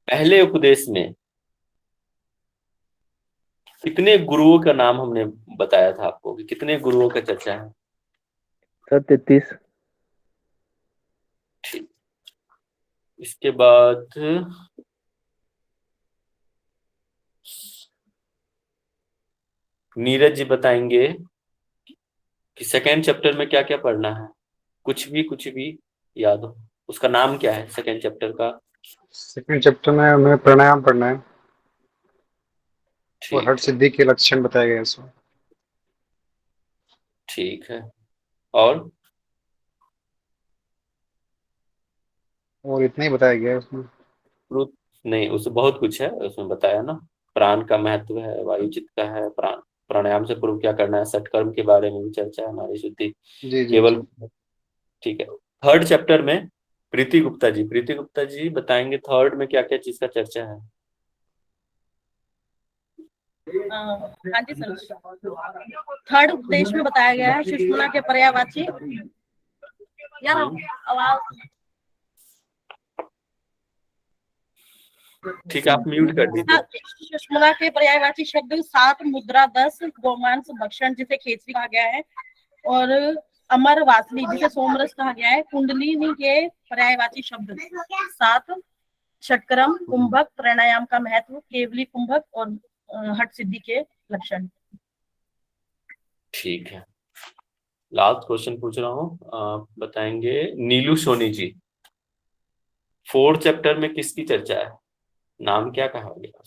पहले उपदेश में कितने गुरुओं का नाम हमने बताया था आपको, कि कितने गुरुओं का चर्चा है? सर 33। ठीक। इसके बाद नीरज जी बताएंगे कि सेकेंड चैप्टर में क्या क्या पढ़ना है, कुछ भी याद हो, उसका नाम क्या है सेकेंड चैप्टर का? सेकंड चैप्टर में हमें प्राणायाम पढ़ना है, और हठ सिद्धि के लक्षण बताए गए इसमें। ठीक है। और इतना ही बताया गया है उसमें। नहीं, उसमें बहुत कुछ है, उसमें बताया ना, प्राण का महत्व है, वायु चित्त का है, प्राणायाम से पूर्व क्या करना है, सटकर्म के बारे में भी चर्चा है, हमारी शुद्धि केवल। ठीक है। थर्ड चैप्टर में प्रीति गुप्ता जी बताएंगे थर्ड में क्या क्या चीज का चर्चा है? हाँ जी सर, थर्ड उपदेश में बताया गया है सुषुम्ना के पर्यायवाची, यार आवाज। ठीक है, आप म्यूट कर दीजिए। सुषुम्ना के पर्यायवाची शब्द 7, मुद्रा 10, गोमांस भक्षण जिसे खेचरी कहा गया है, और अमर वासली जिसे सोमरस कहा गया है। कुंडलिनी के पर्यायवाची शब्द 7, षटक्रम, कुंभक, प्राणायाम का महत्व, केवली कुंभक, और हठ सिद्धि के लक्षण। ठीक है, लास्ट क्वेश्चन पूछ रहा हूँ, बताएंगे नीलू सोनी जी, फोर्थ चैप्टर में किसकी चर्चा है, नाम क्या कहा गया?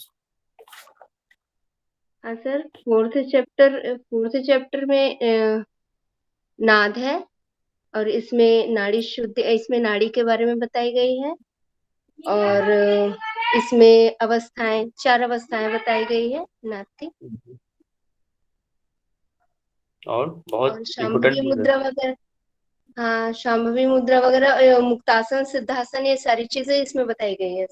हाँ सर, फोर्थ चैप्टर में नाद है और इसमें इसमें नाड़ी के बारे में बताई गई है और इसमें अवस्थाएं 4 अवस्थाएं बताई गई है नाद की। और और बहुत शांभवी इम्पोर्टेंट मुद्रा वगैरह, हाँ शांभवी मुद्रा वगैरह, मुक्तासन सिद्धासन, ये सारी चीजें इसमें बताई गई है।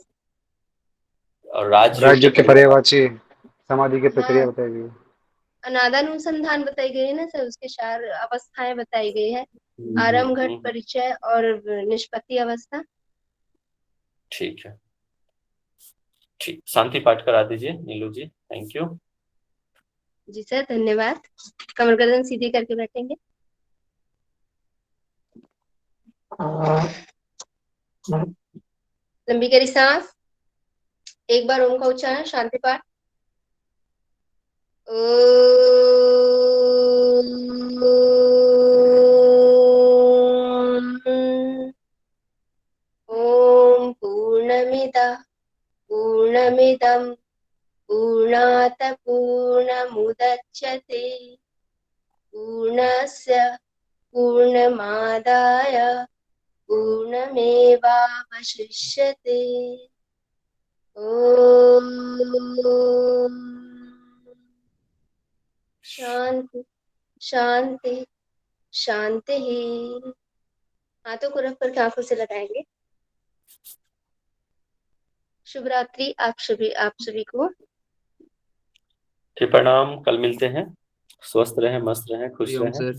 और राजयोग राज्य के के पर्यायवाची समाधि की प्रक्रिया हाँ, बताई गई। अनादानुसंधान बताई गई है ना सर, उसके 4 अवस्थाएं बताई गई है, आरंभ, घट, परिचय और निष्पत्ति अवस्था। ठीक है, ठीक, शांति पाठ करा दीजिए नीलू जी। Thank you. जी सर, धन्यवाद। कमर गर्दन सीधी करके बैठेंगे। लंबी गहरी सांस। एक बार ओम का उच्चारण, शांति पाठ। ओम पूर्णमिदं पूर्णात् पूर्णमुदच्यते पूर्णस्य पूर्णमादाय पूर्णमेवावशिष्यते। ओम शांति शांति शांति ही। हाथों को रख करके आंखों से लगाएंगे। शुभ रात्रि आप सभी को। ठीक, प्रणाम। कल मिलते हैं। स्वस्थ रहें, मस्त रहें, खुश हरिओम रहें। सर।